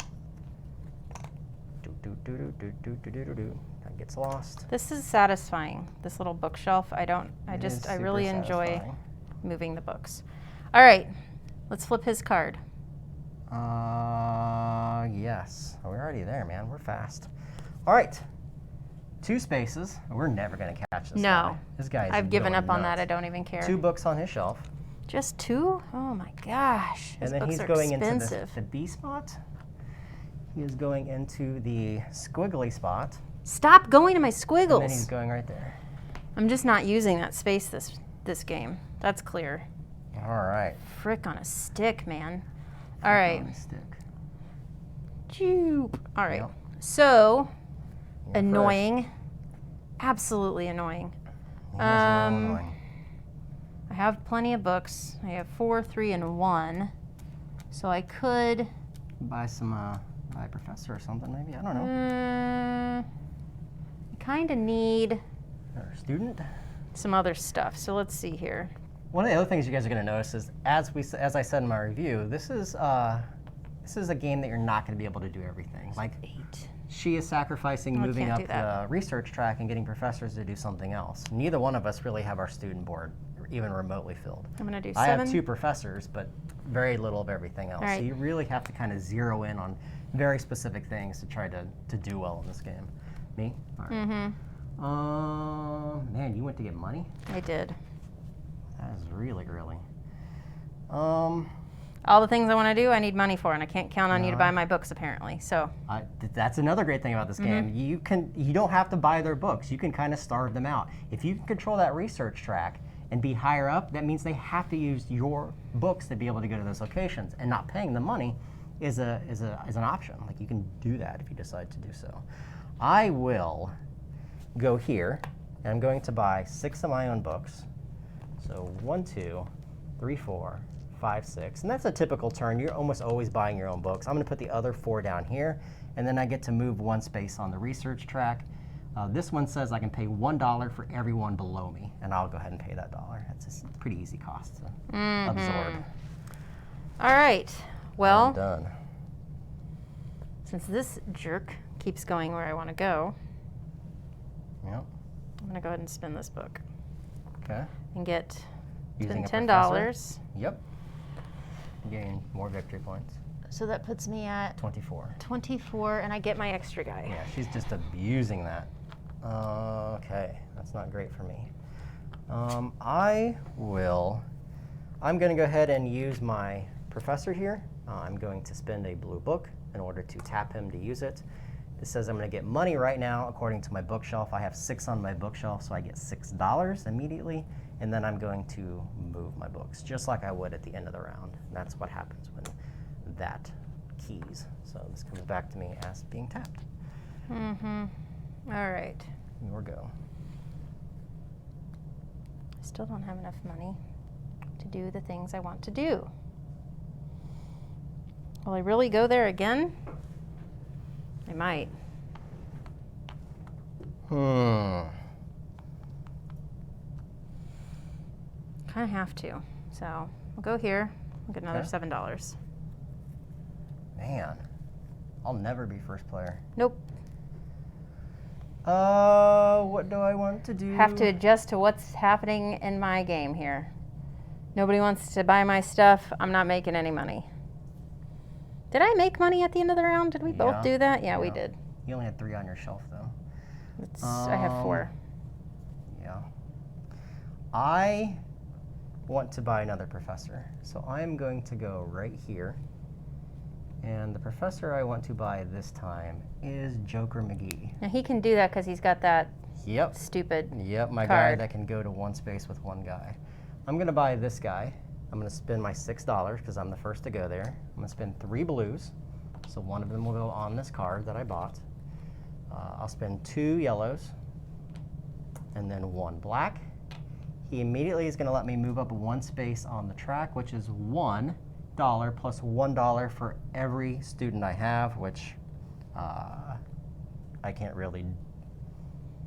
That gets lost. This is satisfying, this little bookshelf. I really enjoy satisfying. moving the books. All right, let's flip his card. Yes. Oh, we're already there, man. We're fast. All right. 2 spaces. We're never going to catch this guy. No. This guy is I've given going up on that. nuts. I don't even care. 2 books on his shelf. Just 2? Oh my gosh. And His then books he's are going expensive. into the B spot. He is going into the squiggly spot. Stop going to my And squiggles. then he's going right there. I'm just not using that space this game. That's clear. All right. Frick on a stick, man. All right. On the stick. Joop. All right. Yep. So, You're annoying. Absolutely annoying. first. He is a little annoying. I have plenty of books. I have 4, 3, and 1. So I could... Buy some, buy a professor or something maybe. I don't know. I kind of need Or a student. some other stuff. So let's see here. One of the other things you guys are going to notice is, as I said in my review, this is a game that you're not going to be able to do everything. Like 8. she is sacrificing Oh, I moving can't up do that. the research track and getting professors to do something else. Neither one of us really have our student board even remotely filled. I'm going to do I 7. have 2 professors, but very little of everything else. All right. So you really have to kind of zero in on very specific things to try to do well in this game. Me? All right. Mm-hmm. Man, you went to get money? I did. That is really early. All the things I want to do, I need money for, and I can't count on you to No. buy my books, apparently. So, That's another great thing about this game. You don't have to buy their books. You can kind of starve them out. If you can control that research track and be higher up, that means they have to use your books to be able to go to those locations. And not paying the money is an option. Like you can do that if you decide to do so. I will go here, and I'm going to buy 6 of my own books. So 1, 2, 3, 4, 5, 6, and that's a typical turn. You're almost always buying your own books. I'm going to put the other 4 down here, and then I get to move 1 space on the research track. This one says I can pay $1 for everyone below me, and I'll go ahead and pay that $1. That's a pretty easy cost to absorb. all right. Well, I'm done. since this jerk keeps going where I want to go, Yep. I'm going to go ahead and spin this book Okay. and get Using spend a $10. Yep. Gain more victory points. So that puts me at 24. 24, and I get my extra guy. Yeah, she's just abusing that. Okay, that's not great for me. I'm going to go ahead and use my professor here. I'm going to spend a blue book in order to tap him to use it. This says I'm going to get money right now according to my bookshelf. I have 6 on my bookshelf, so I get $6 immediately, and then I'm going to move my books, just like I would at the end of the round. And that's what happens when that keys. So this comes back to me as being tapped. Mm-hmm. All right. Your go. I still don't have enough money to do the things I want to do. Will I really go there again? I might. Kind of have to. So we'll go here. We'll get another Okay. $7. Man, I'll never be first player. Nope. What do I want to do? Have to adjust to what's happening in my game here. Nobody wants to buy my stuff. I'm not making any money. Did I make money at the end of the round? Did we both Yeah. do that? Yeah, we Yeah. did. You only had 3 on your shelf, though. I have 4. Yeah. I want to buy another professor, so I'm going to go right here. And the professor I want to buy this time is Joker McGee. Now he can do that because he's got that Yep. stupid. Yep, my guy Card. that can go to 1 space with 1 guy. I'm going to buy this guy, I'm going to spend my $6 because I'm the first to go there. I'm going to spend 3 blues. So one of them will go on this card that I bought. I'll spend 2 yellows and then 1 black. He immediately is going to let me move up 1 space on the track, which is $1 plus $1 for every student I have, which I can't really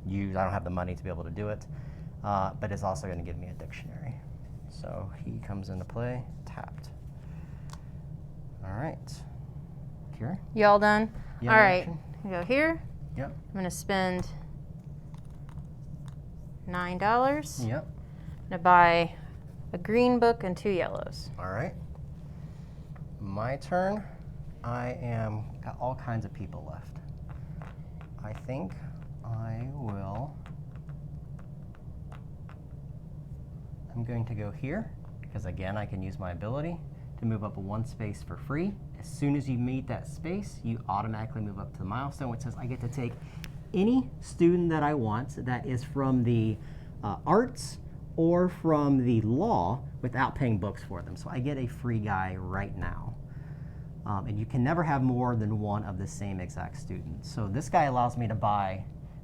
use. I don't have the money to be able to do it, but it's also going to give me a dictionary. So he comes into play, tapped. All right. Here. You all done? Yeah, All right. action. I go here. Yep. I'm going to spend $9. Yep. I'm going to buy a green book and 2 yellows. All right. My turn. I am got all kinds of people left. I think I will. I'm going to go here because again I can use my ability to move up 1 space for free. As soon as you meet that space, you automatically move up to the milestone, which says I get to take any student that I want that is from the arts or from the law without paying books for them. So I get a free guy right now. And you can never have more than 1 of the same exact student. So this guy allows me to buy,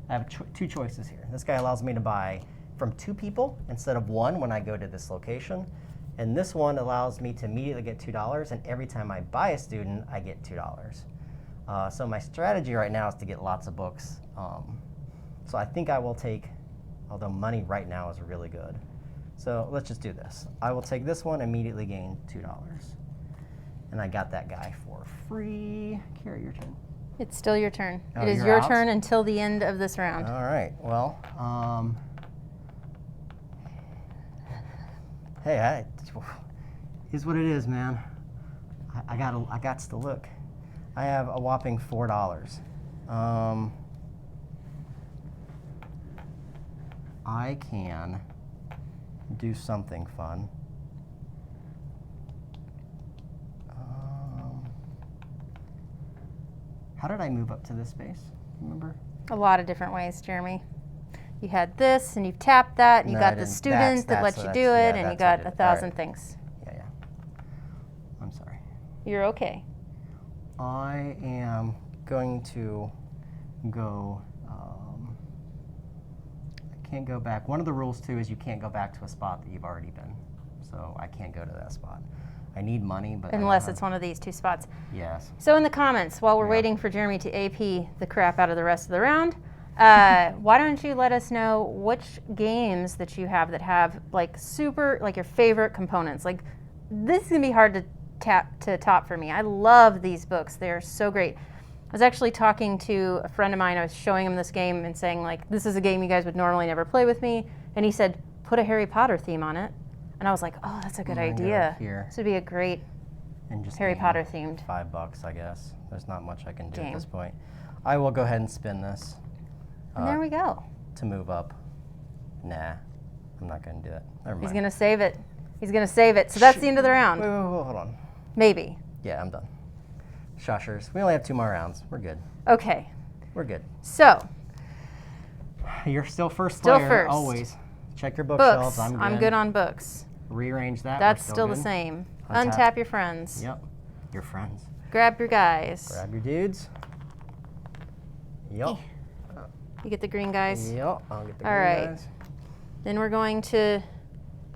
I have 2 choices here. This guy allows me to buy from 2 people instead of 1 when I go to this location. And this one allows me to immediately get $2, and every time I buy a student, I get $2. So my strategy right now is to get lots of books. So I think I will take, although money right now is really good. So let's just do this. I will take this one, immediately gain $2. And I got that guy for free. Carrie, your turn. It's still your turn. Oh, It is you're your out? turn until the end of this round. All right. Well, hey, here's what it is, man. I got to look. I have a whopping $4. I can do something fun. How did I move up to this space? Remember? A lot of different ways, Jeremy. You had this, and you've tapped that, and you No, I got the didn't. student that let So you that's- do yeah, it, and you that's what I got did. 1,000 All right. things. Yeah. I'm sorry. You're okay. I am going to go, I can't go back. One of the rules too is you can't go back to a spot that you've already been. So I can't go to that spot. I need money, but Unless it's one of these 2 spots. Yes. So in the comments, while we're Yeah. waiting for Jeremy to AP the crap out of the rest of the round, why don't you let us know which games that you have that have like your favorite components. Like this is gonna be hard to top for me. I love these books. They're so great. I was actually talking to a friend of mine. I was showing him this game and saying like, this is a game you guys would normally never play with me. And he said, put a Harry Potter theme on it. And I was like, oh, that's a good I'm gonna go idea. here. This would be a great And just Harry gain Potter themed $5, I guess. There's not much I can do Game. at this point. I will go ahead and spin this And there we go. to move up. Nah, I'm not going to do it. Never mind. He's going to save it. He's going to save it. So that's the end of the round. Wait, hold on. Maybe. Yeah, I'm done. Shushers. We only have 2 more rounds. We're good. Okay. We're good. So, You're still first Still player, first. always. Check your bookshelves. books. I'm good. on books. Rearrange that. That's We're still the good. same. Untap. Untap your friends. Yep. Your friends. Grab your guys. Grab your dudes. Yep. You get the green guys. Yep. I'll get the All green right. guys. Then we're going to,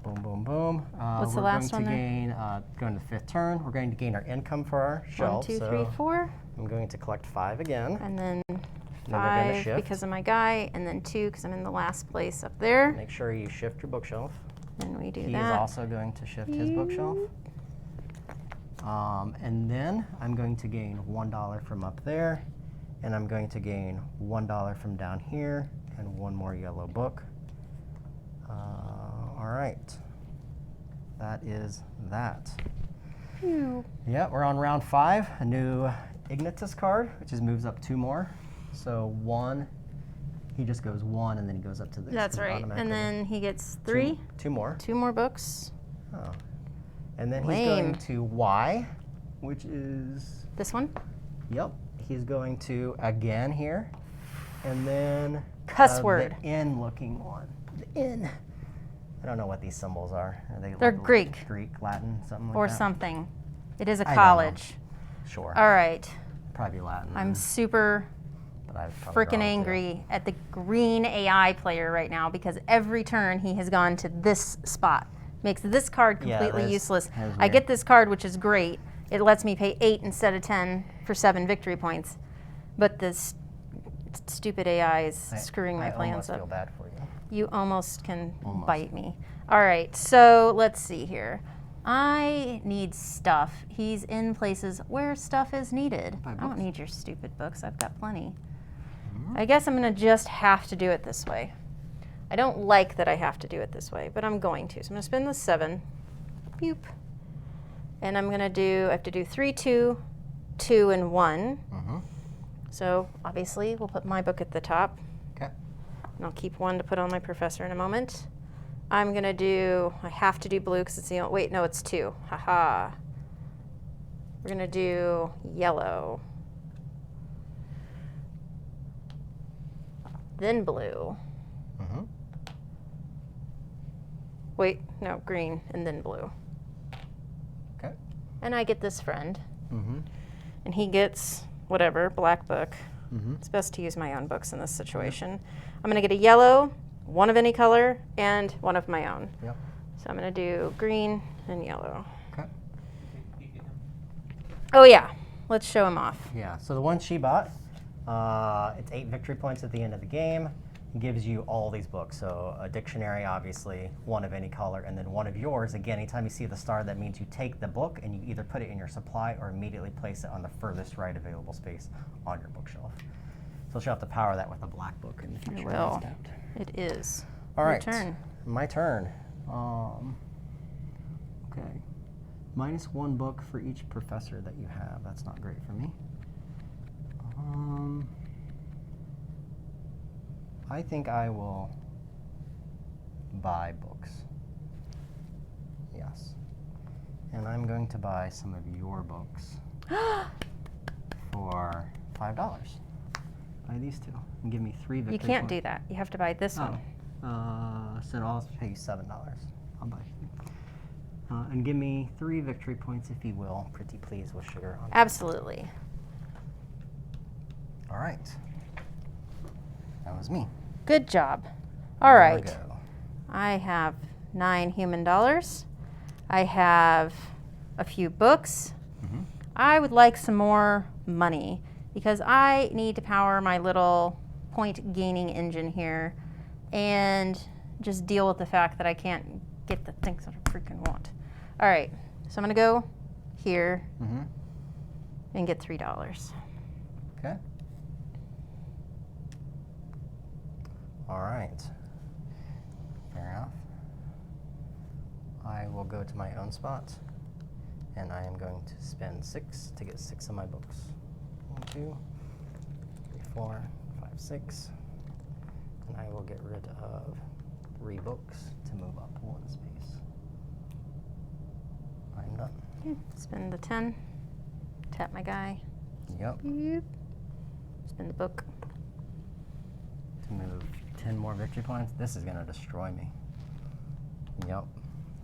Boom, boom, boom. What's the we're last going one to there? gain, going to the 5th turn. We're going to gain our income for our 1, shelves. 2, so 3, 4. I'm going to collect 5 again. And then Then we're gonna 5 shift. because of my guy. And then 2 because I'm in the last place up there. Make sure you shift your bookshelf. And we do He that. is also going to shift his bookshelf. And then I'm going to gain $1 from up there, and I'm going to gain $1 from down here, and 1 more yellow book. All right. That is that. Phew. Yeah, we're on round 5. A new Ignotus card, which just moves up 2 more. So 1, he just goes 1, and then he goes up to this. That's right. automatically. And then he gets 3. 2 more. 2 more books. Oh. And then he's Lame. going to Y, which is, This one. yep, he's going to again here, and then Cuss word. the N looking one. The N. I don't know what these symbols are. Are they They're like Greek. Greek, Latin, something like Or that? something. It is a I don't know. college. Sure. All right. Probably Latin. I'm super but I've probably freaking wrong, too. angry at the green AI player right now because every turn he has gone to this spot. Makes this card Yeah, completely that is- useless. that is I weird. get this card, which is great. It lets me pay 8 instead of 10 for 7 victory points. But this stupid AI is screwing my I plans almost up. feel bad for you. You almost can Almost. bite me. All right, so let's see here. I need stuff. He's in places where stuff is needed. Buy I don't books. need your stupid books. I've got plenty. Mhm. I guess I'm going to just have to do it this way. I don't like that I have to do it this way, but I'm going to. So I'm going to spend the 7. Boop. And I'm going to do, I have to do 3, 2, 2, and 1. Mhm. So obviously we'll put my book at the top. Okay. And I'll keep 1 to put on my professor in a moment. I'm going to do, I have to do blue because it's the only, wait, no, it's 2. Haha. We're going to do yellow. Then blue. Mhm. Wait, no, green, and then blue. Okay. And I get this friend. Mhm. And he gets whatever, black book. Mhm. It's best to use my own books in this situation. I'm going to get a yellow, 1 of any color, and 1 of my own. Yep. So I'm going to do green and yellow. Okay. Oh yeah, let's show him off. Yeah. So the one she bought, it's 8 victory points at the end of the game. It gives you all these books. So a dictionary, obviously, 1 of any color, and then 1 of yours. Again, anytime you see the star, that means you take the book and you either put it in your supply or immediately place it on the furthest right available space on your bookshelf. So she'll have to power that with a black book in the I future. will. instead. It is. All Your right. turn. My turn. Okay. -1 book for each professor that you have. That's not great for me. I think I will buy books. Yes. And I'm going to buy some of your books for $5. Buy these 2 and give me 3 victory You points. can't do that. You have to buy this Oh. one. So I'll pay you $7. I'll buy. And give me 3 victory points, if you will. Pretty please with sugar on. Absolutely. All right. That was me. Good job. All There we right. go. I have 9 human dollars. I have a few books. Mhm. I would like some more money because I need to power my little point gaining engine here and just deal with the fact that I can't get the things that I freaking want. All right, so I'm gonna go here Mhm. and get $3. Okay. All right. Fair enough. I will go to my own spot, and I am going to spend 6 to get 6 of my books. 1, 2, 3, 4, 5, 6. And I will get rid of 3 books to move up 1 space. I'm done. Okay, spend the 10, tap my guy, Yep. boop, spend the book. To move 10 more victory points. This is going to destroy me. Yep.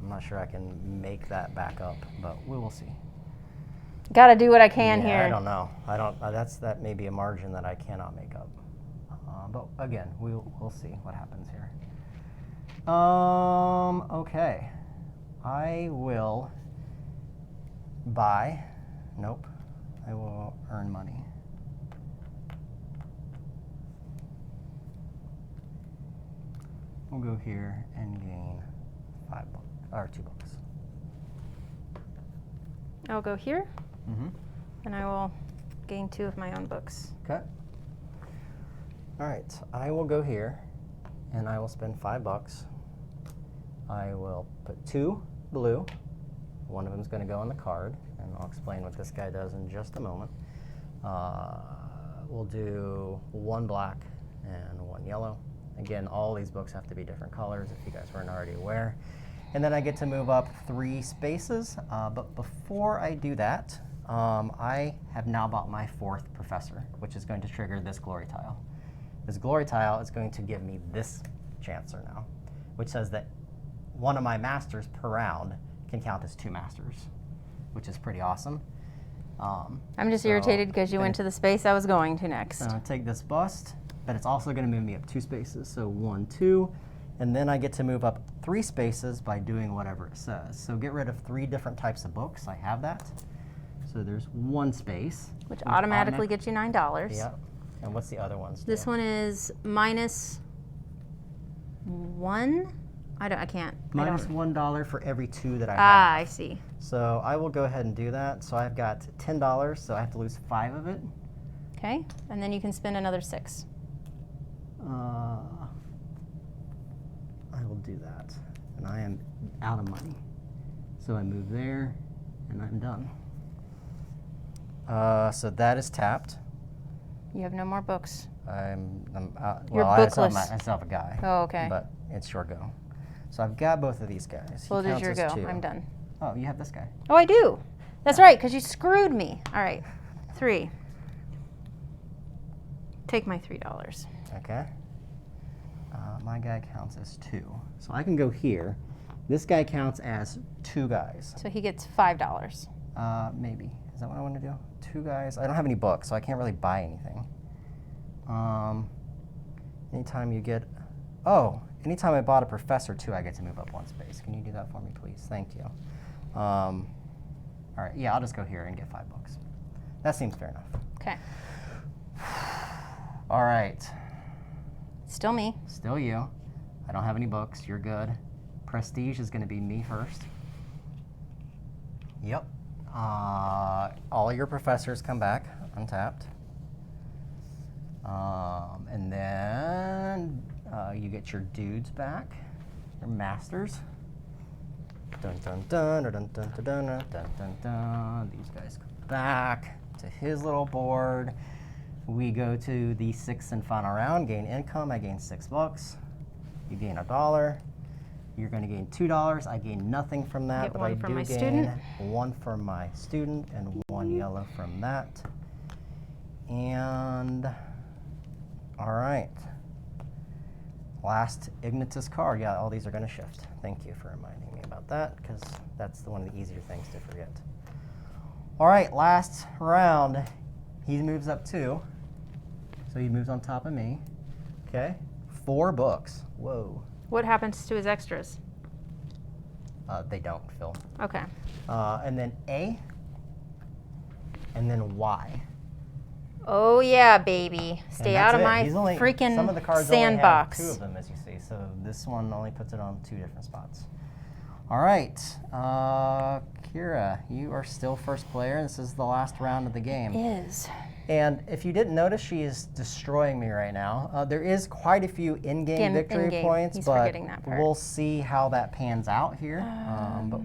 I'm not sure I can make that back up, but we will see. Gotta do what I can yeah, here. I don't know. I don't. That may be a margin that I cannot make up. But again, we'll see what happens here. Okay. I will buy. Nope. I will earn money. We'll go here and gain 5 books or 2 books. I'll go here Mm-hmm. and I will gain 2 of my own books. Okay. All right, I will go here, and I will spend $5. I will put 2 blue. 1 of them is going to go on the card, and I'll explain what this guy does in just a moment. We'll do 1 black and 1 yellow. Again, all these books have to be different colors, if you guys weren't already aware. And then I get to move up 3 spaces, but before I do that, I have now bought my 4th professor, which is going to trigger this glory tile. This glory tile is going to give me this chancer now, which says that one of my masters per round can count as 2 masters, which is pretty awesome. I'm just irritated because you went to the space I was going to next. So I'll take this bust, but it's also going to move me up 2 spaces. So 1, 2, and then I get to move up 3 spaces by doing whatever it says. So get rid of 3 different types of books. I have that. So there's 1 space. Which automatically gets you $9. Yep. And what's the other ones? This one is -1. I can't. Minus $1 for every 2 that I have. Ah, I see. So I will go ahead and do that. So I've got $10, so I have to lose 5 of it. Okay, and then you can spend another 6. I will do that. And I am out of money. So I move there, and I'm done. So that is tapped. You have no more books. I'm You're well, bookless. I still have a guy. Oh, okay. But it's your go. So I've got both of these guys. Well, He it is counts your as go. 2. I'm done. Oh, you have this guy. Oh, I do. That's right, because you screwed me. All right, 3. Take my $3. Okay. My guy counts as 2. So I can go here. This guy counts as 2 guys. So he gets $5. Maybe. Is that what I want to do? 2 guys. I don't have any books, so I can't really buy anything. Anytime you get... Oh, anytime I bought a professor, too, I get to move up 1 space. Can you do that for me, please? Thank you. All right, yeah, I'll just go here and get 5 books. That seems fair enough. Okay. All right. Still me. Still you. I don't have any books. You're good. Prestige is going to be me first. Yep. All your professors come back untapped. And then you get your dudes back, your masters. Dun dun dun dun dun dun dun dun dun dun. These guys come back to his little board. We go to the 6th and final round. Gain income. I gain $6. You gain $1. You're going to gain $2. I gain nothing from that, Get but 1 I from do my gain student. 1 from my student and 1 yellow from that. And all right. Last Ignotus card. Yeah, all these are going to shift. Thank you for reminding me about that, because that's one of the easier things to forget. All right, last round. He moves up 2. So he moves on top of me. Okay. 4 books. Whoa. What happens to his extras? They don't, Phil. Okay. And then A. And then Y. Oh, yeah, baby. Stay out of my freaking some of the cards sandbox. Only have 2 of them, as you see. So this one only puts it on 2 different spots. All right. Kira, you are still first player. This is the last round of the game. Is. And if you didn't notice, she is destroying me right now. There is quite a few in-game victory in-game. points, He's but forgetting that part. we'll see how that pans out here. But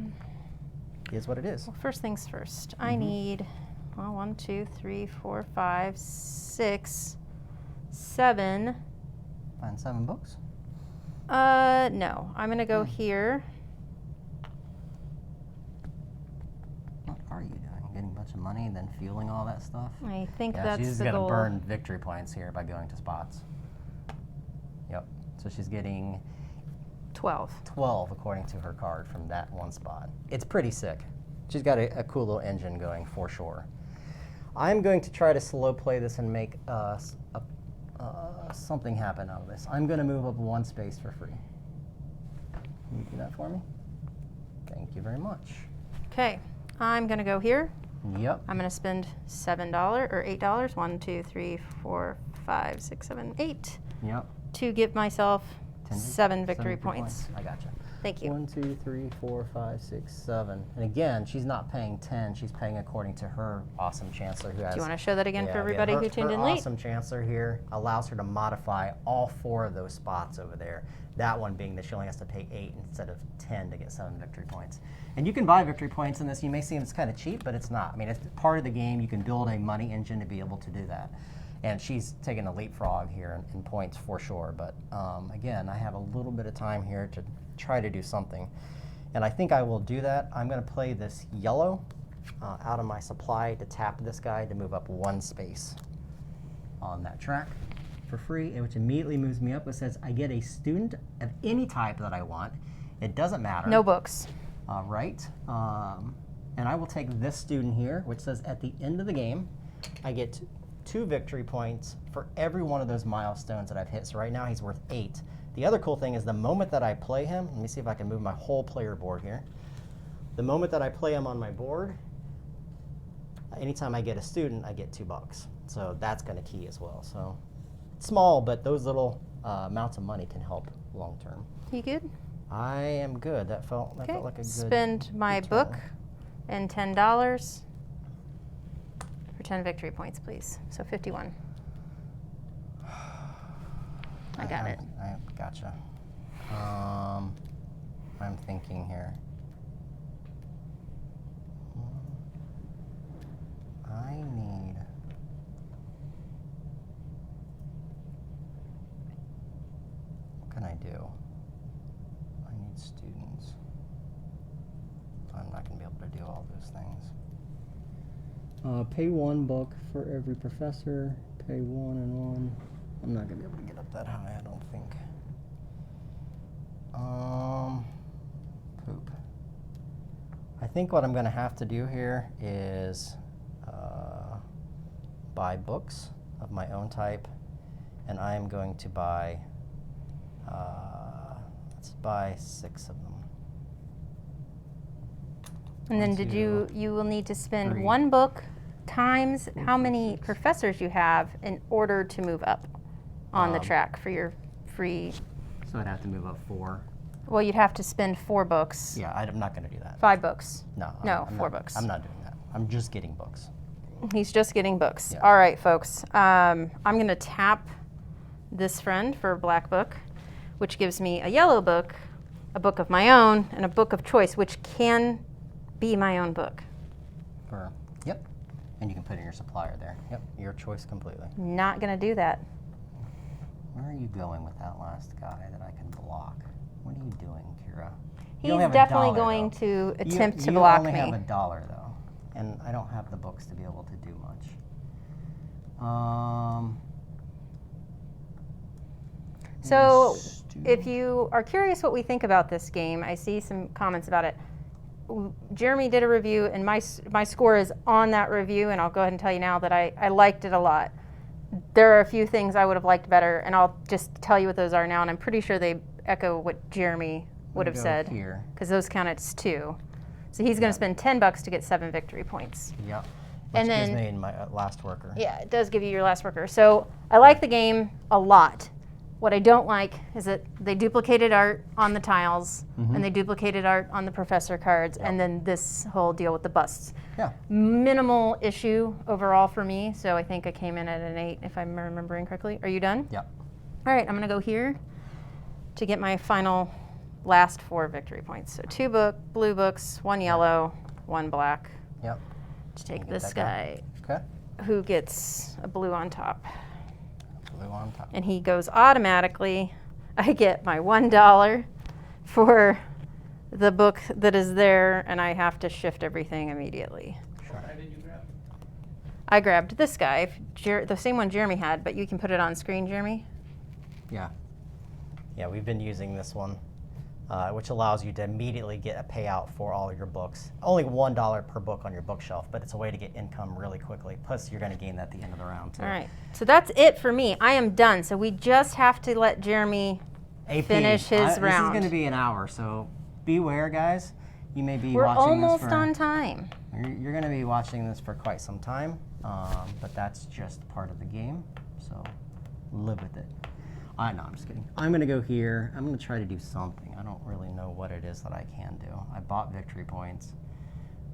it is what it is. Well, first things first. I need 1, 2, 3, 4, 5, 6, 7. Find 7 books. No. I'm going to go here. What are you doing? Getting a bunch of money and then fueling all that stuff? I think Yeah, that's she's the going to goal. burn victory points here by going to spots. Yep. So she's getting 12. 12 according to her card from that 1 spot. It's pretty sick. She's got a cool little engine going for sure. I'm going to try to slow play this and make something happen out of this. I'm going to move up 1 space for free. Can you do that for me? Thank you very much. Okay. I'm going to go here. Yep. I'm going to spend $7 or $8. 1, 2, 3, 4, 5, 6, 7, 8 Yep. to give myself 10 7 victory points. I gotcha. Thank you. 1, 2, 3, 4, 5, 6, 7. And again, she's not paying 10. She's paying according to her awesome chancellor who has. Do you want to show that again for everybody her, who tuned her in late? awesome chancellor here allows her to modify all 4 of those spots over there. That one being that she only has to pay 8 instead of 10 to get 7 victory points. And you can buy victory points in this. You may seem it's kind of cheap, but it's not. I mean, it's part of the game. You can build a money engine to be able to do that. And she's taking a leapfrog here in points for sure. But again, I have a little bit of time here to try to do something. And I think I will do that. I'm going to play this yellow out of my supply to tap this guy to move up 1 space on that track for free, which immediately moves me up. It says I get a student of any type that I want, It doesn't matter. No books. Right. And I will take this student here, which says at the end of the game, I get 2 victory points for every one of those milestones that I've hit. So right now he's worth 8. The other cool thing is the moment that I play him, let me see if I can move my whole player board here. The moment that I play him on my board, anytime I get a student, I get $2. So that's going to key as well. So it's small, but those little amounts of money can help long term. You good? I am good. That felt like a good Spend my good book turn. and $10 for 10 victory points, please. So 51. I got it. I gotcha. I'm thinking here. I need. What can I do? I need students. I'm not going to be able to do all those things. Pay 1 book for every professor. Pay 1 and 1. I'm not going to be able to get up that high, I don't think. Poop. I think what I'm going to have to do here is buy books of my own type, and I am going to buy, let's buy 6 of them. And then One, you will need to spend 3. 1 book times Four, how five, many 6. professors you have in order to move up on the track for your free. So I'd have to move up 4. Well, you'd have to spend 4 books. Yeah, I'm not going to do that. 5 books. No. No, I'm 4 not, books. I'm not doing that. I'm just getting books. He's just getting books. Yeah. All right, folks. I'm going to tap this friend for a black book, which gives me a yellow book, a book of my own, and a book of choice, which can be my own book. Yep. And you can put in your supplier there. Yep, your choice completely. Not going to do that. Where are you going with that last guy that I can block? What are you doing, Kira? He's definitely going to attempt to block me. You only have $1 though, and I don't have the books to be able to do much. So, if you are curious what we think about this game, I see some comments about it. Jeremy did a review, and my score is on that review, and I'll go ahead and tell you now that I liked it a lot. There are a few things I would have liked better, and I'll just tell you what those are now, and I'm pretty sure they echo what Jeremy would have said, because those count as 2. So he's going to spend $10 to get 7 victory points. Yep. And Which gives then- me my last worker. Yeah, it does give you your last worker. So I like the game a lot. What I don't like is that they duplicated art on the tiles, and they duplicated art on the professor cards, and then this whole deal with the busts. Yeah. Minimal issue overall for me, so I think I came in at an 8 if I'm remembering correctly. Are you done? Yep. All right, I'm going to go here to get my final last 4 victory points. So 2 blue books, 1 yellow, 1 black. Yep. To take get this that guy Okay. who gets a blue on top. Blue on top. And he goes automatically. I get my $1 for the book that is there, and I have to shift everything immediately. What guy did you grab? I grabbed this guy, the same one Jeremy had, but you can put it on screen, Jeremy. Yeah. Yeah, we've been using this one, which allows you to immediately get a payout for all your books. Only $1 per book on your bookshelf, but it's a way to get income really quickly. Plus, you're going to gain that at the end of the round, too. All right, so that's it for me. I am done. So we just have to let Jeremy finish his This is round. going to be an hour, so beware, guys. You may be We're watching almost this for... on time. You're going to be watching this for quite some time, but that's just part of the game, so live with it. No, I'm just kidding. I'm going to go here. I'm going to try to do something. I don't really know what it is that I can do. I bought victory points.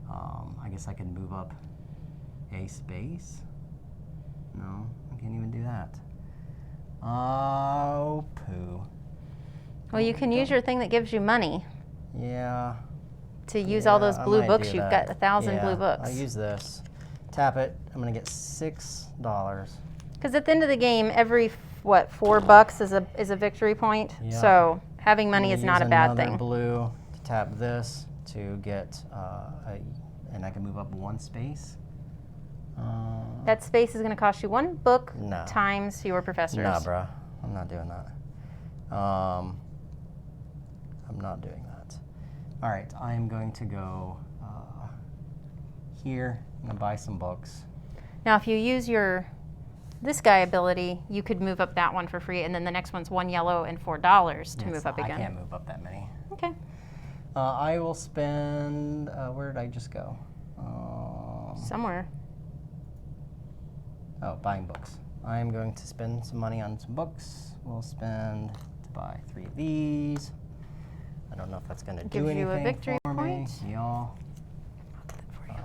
I guess I can move up a space. No, I can't even do that. Oh, poo. Well, you can use your thing that gives you money Yeah. to use all those I blue might books. do You've that. got 1,000 blue books. I use this. Tap it. I'm going to get $6. Because at the end of the game, every, $4 is a victory point. Yeah. So having money is not a bad another thing. blue to tap this to get, and I can move up 1 space. That space is going to cost you 1 book No. times your professors. Nah, bruh. I'm not doing that. I'm not doing that. All right, I am going to go here. I'm gonna buy some books. Now, if you use this guy ability, you could move up that one for free, and then the next one's 1 yellow and $4 to move up again. I can't move up that many. Okay. I will spend, where did I just go? Somewhere. Oh, buying books. I'm going to spend some money on some books. We'll spend to buy 3 of these. I don't know if that's going to do Gives anything you a victory for point. me. Y'all. I'll do that for you.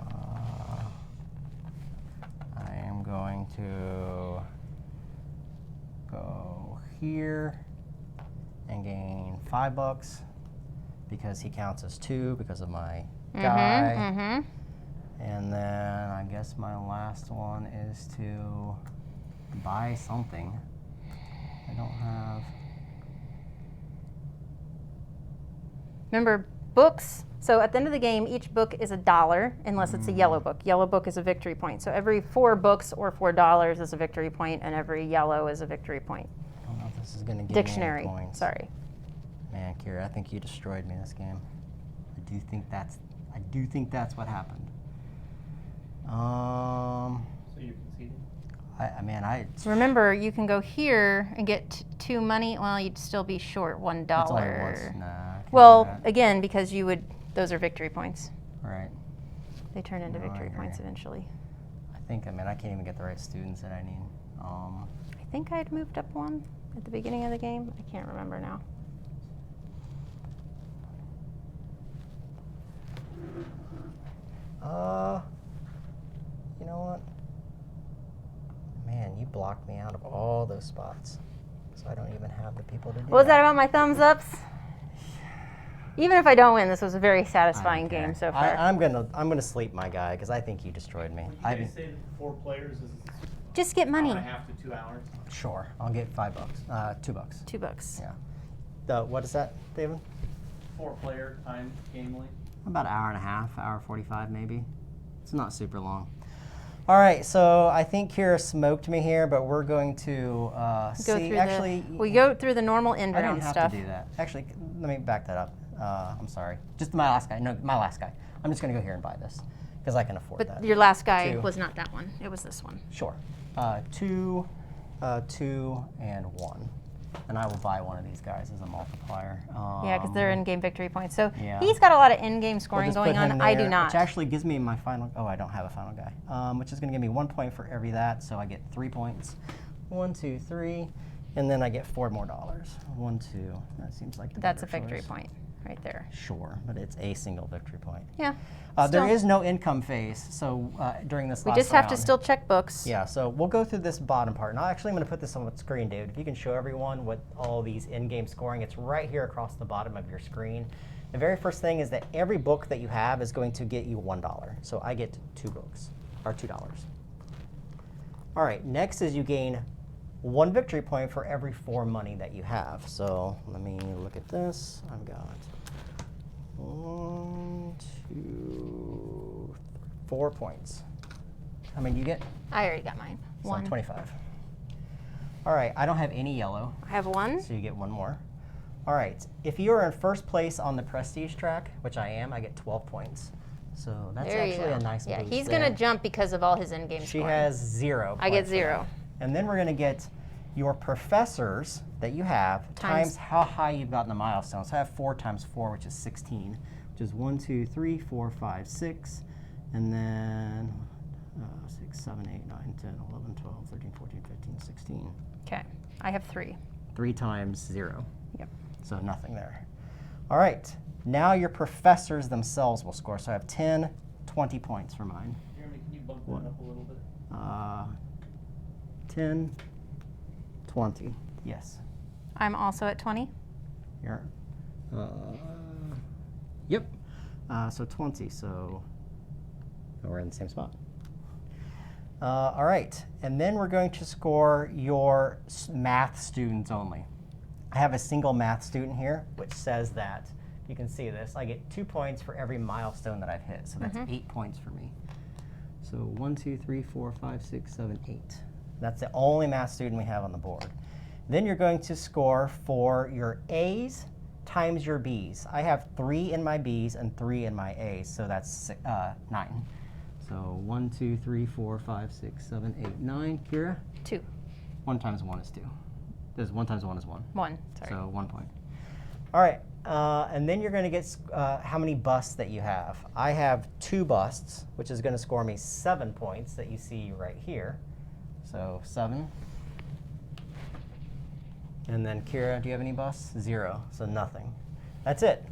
I am going to go here and gain $5 because he counts as 2 because of my guy. Mm-hmm. And then I guess my last one is to buy something. I don't have. Remember, books. So at the end of the game, each book is $1 unless it's a yellow book. Yellow book is a victory point. So every 4 books or $4 is a victory point, and every yellow is a victory point. I don't know if this is going to give Dictionary. me any points. Sorry. Man, Kira, I think you destroyed me this game. I do think that's what happened. So you're conceding? Remember, you can go here and get 2 money. Well, you'd still be short $1. It's only once. Nah, I can't do Well, that. again, because those are victory points. Right. They turn into No, I victory agree. points eventually. I can't even get the right students that I need. I think I had moved up 1 at the beginning of the game. I can't remember now. You know what? Man, you blocked me out of all those spots. So I don't even have the people to do What was that about my thumbs ups? Even if I don't win, this was a very I satisfying don't care. game so far. I'm gonna sleep my guy because I think you destroyed me. Would you guys say that 4 players is Just get money. 1.5 to 2 hours? Sure, I'll get $5. $2. $2. Yeah. What is that, David? 4-player time game length? About an hour and a half, hour 45 maybe. It's not super long. All right, so I think Kira smoked me here, but we're going to We go through the normal end I round don't have stuff. to do that. Actually, let me back that up. I'm sorry. Just my last guy. No, my last guy. I'm just going to go here and buy this because I can afford But that. your last guy 2. was not that one. It was this one. Sure. 2, 2, and 1. And I will buy one of these guys as a multiplier. Yeah, because they're in-game victory points. So yeah. he's got a lot of in-game We'll scoring just put going him on. I do there, not. Which actually gives me my final. Oh, I don't have a final guy. Which is going to give me 1 point for every that, so I get 3 points. 1, 2, 3, and then I get $4 more. 1, 2. That seems like the That's a better victory choice. point right there. Sure, but it's a single victory point. Yeah. There Still- is no income phase, so during this We last just have to round- still check books. Yeah, so we'll go through this bottom part. And I'm going to put this on the screen, David. If you can show everyone what all these in-game scoring, it's right here across the bottom of your screen. The very first thing is that every book that you have is going to get you $1. So I get 2 books, or $2. All right, next is you gain 1 victory point for every 4 money that you have. So let me look at this. I've got 1, 2, 4 points. How many do you get? I already got mine. So 1. 25. All right, I don't have any yellow, I have 1. so you get 1 more. All right, if you are in first place on the prestige track, which I am, I get 12 points. So that's There you actually go. a nice Yeah, boost he's there. going to jump because of all his in-game She scoring. has 0 I get points for 0. that. And then we're going to get your professors that you have times how high you've gotten the milestones. So I have 4 times 4, which is 16, which is 1, 2, 3, 4, 5, 6, and then 6, 7, 8, 9, 10, 11, 12, 13, 14, 15, 16. Okay. I have 3. 3 times 0. Yep. So nothing there. All right. Now your professors themselves will score. So I have 10, 20 points for mine. Jeremy, can you bump that up a little bit? 10, 20. Yes. I'm also at 20. Here. Yep. So 20. So we're in the same spot. All right. And then we're going to score your math students only. I have a single math student here, which says that, you can see this, I get 2 points for every milestone that I've hit. So that's 8 points for me. So 1, 2, 3, 4, 5, 6, 7, 8. That's the only math student we have on the board. Then you're going to score for your A's, times your B's. I have 3 in my B's and 3 in my A's, so that's 9. So 1, 2, 3, 4, 5, 6, 7, 8, 9. Kira? 2. 1 times 1 is 2. This 1 times 1 is 1. 1, sorry. So 1 point. All right, and then you're going to get how many busts that you have. I have 2 busts, which is going to score me 7 points that you see right here. So 7. And then Kira, do you have any busts? 0, so nothing. That's it.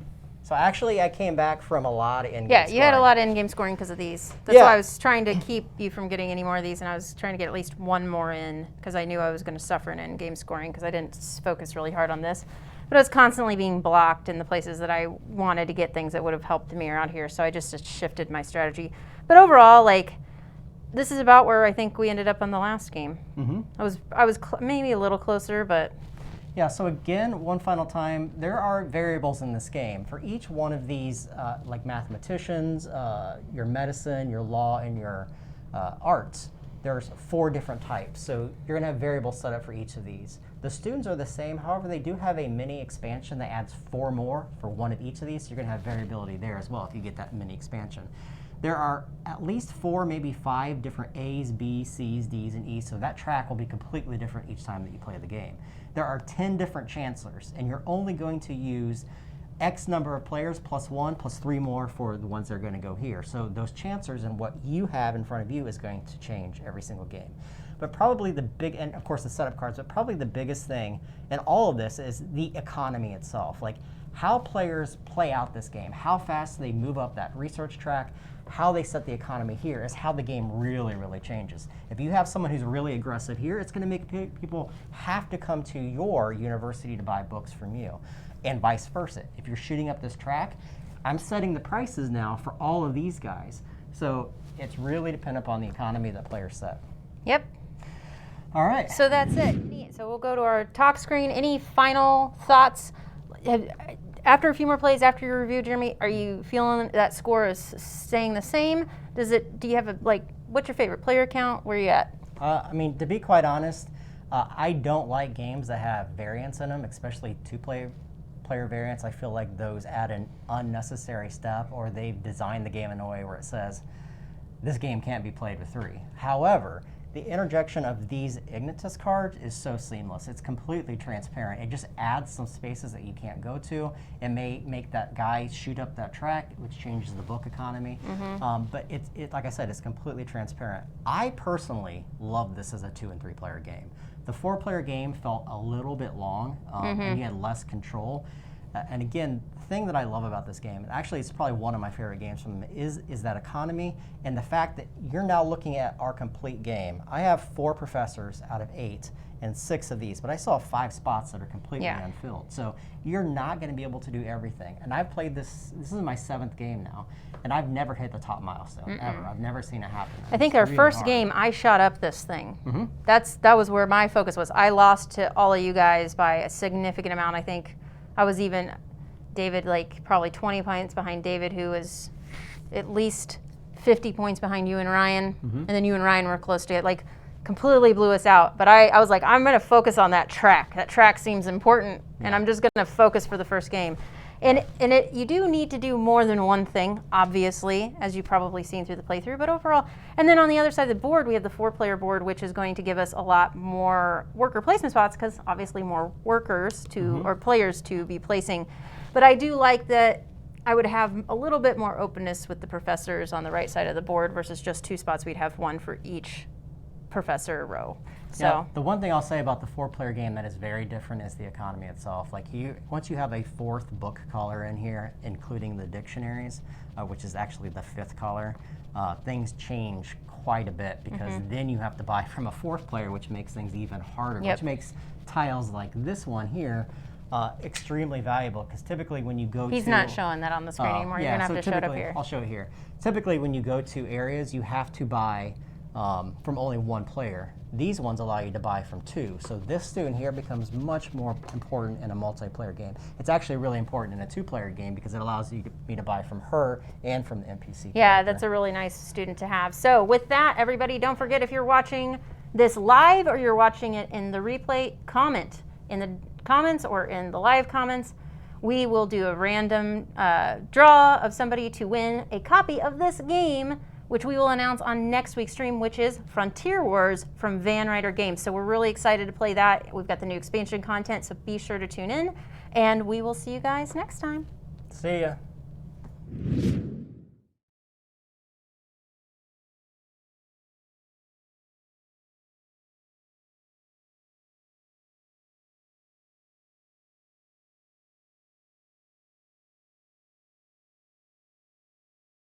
So actually, I came back from a lot of in-game Yeah, you had a scoring. lot of in-game scoring because of these. That's why I was trying to keep you from getting any more of these, and I was trying to get at least 1 more in because I knew I was going to suffer in in-game scoring because I didn't focus really hard on this. But I was constantly being blocked in the places that I wanted to get things that would have helped me around here, so I just shifted my strategy. But overall, like, this is about where I think we ended up on the last game. I was maybe a little closer, but... Yeah, so again, one final time, there are variables in this game. For each one of these, like mathematicians, your medicine, your law, and your arts, there's 4 different types. So you're gonna have variables set up for each of these. The students are the same, however, they do have a mini expansion that adds 4 more for one of each of these. So you're gonna have variability there as well if you get that mini expansion. There are at least 4, maybe 5 different A's, B's, C's, D's, and E's, so that track will be completely different each time that you play the game. There are 10 different chancellors, and you're only going to use X number of players plus 1 plus 3 more for the ones that are going to go here. So those chancellors and what you have in front of you is going to change every single game. But probably the big, and of course the setup cards, but probably the biggest thing in all of this is the economy itself. Like how players play out this game, how fast they move up that research track, how they set the economy here is how the game really, really changes. If you have someone who's really aggressive here, it's going to make people have to come to your university to buy books from you, and vice versa. If you're shooting up this track, I'm setting the prices now for all of these guys. So it's really dependent upon the economy that players set. Yep. All right. So that's it. So we'll go to our talk screen. Any final thoughts? After a few more plays, after your review, Jeremy, are you feeling that score is staying the same? Do you have what's your favorite player count? Where are you at? I mean, to be quite honest, I don't like games that have variance in them, especially 2-player variants. I feel like those add an unnecessary step, or they've designed the game in a way where it says, this game can't be played with 3. However, the interjection of these Ignotus cards is so seamless. It's completely transparent. It just adds some spaces that you can't go to. It may make that guy shoot up that track, which changes the book economy. But like I said, it's completely transparent. I personally love this as a 2- and 3-player game. The 4-player game felt a little bit long, and you had less control. And again, the thing that I love about this game, and actually it's probably one of my favorite games from them, is that economy and the fact that you're now looking at our complete game. I have 4 professors out of 8 and 6 of these, but I still have 5 spots that are completely unfilled. So you're not going to be able to do everything. And I've played this is my 7th game now, and I've never hit the top milestone, ever. I've never seen it happen. I think our first game, I shot up this thing. That was where my focus was. I lost to all of you guys by a significant amount. I think I was even, David, probably 20 points behind David, who was at least 50 points behind you and Ryan. And then you and Ryan were close to it. Completely blew us out. But I was like, I'm going to focus on that track. That track seems important, and I'm just going to focus for the first game. And you do need to do more than one thing, obviously, as you've probably seen through the playthrough, but overall. And then on the other side of the board, we have the 4-player board, which is going to give us a lot more worker placement spots, because obviously more workers or players to be placing. But I do like that I would have a little bit more openness with the professors on the right side of the board versus just 2 spots. We'd have 1 for each professor row. So yeah, the one thing I'll say about the 4-player game that is very different is the economy itself. Once you have a 4th book color in here, including the dictionaries, which is actually the 5th color, things change quite a bit, because then you have to buy from a 4th player, which makes things even harder, which makes tiles like this one here extremely valuable, because typically when you go He's not showing that on the screen anymore. You're going to have to show it up here. I'll show it here. Typically when you go to areas, you have to buy from only 1 player. These ones allow you to buy from 2. So this student here becomes much more important in a multiplayer game. It's actually really important in a 2-player game because it allows me to buy from her and from the NPC. Yeah, that's a really nice student to have. So with that, everybody, don't forget, if you're watching this live or you're watching it in the replay, comment in the comments or in the live comments we will do a random draw of somebody to win a copy of this game, which we will announce on next week's stream, which is Frontier Wars from Van Ryder Games. So we're really excited to play that. We've got the new expansion content, so be sure to tune in, and we will see you guys next time. See ya.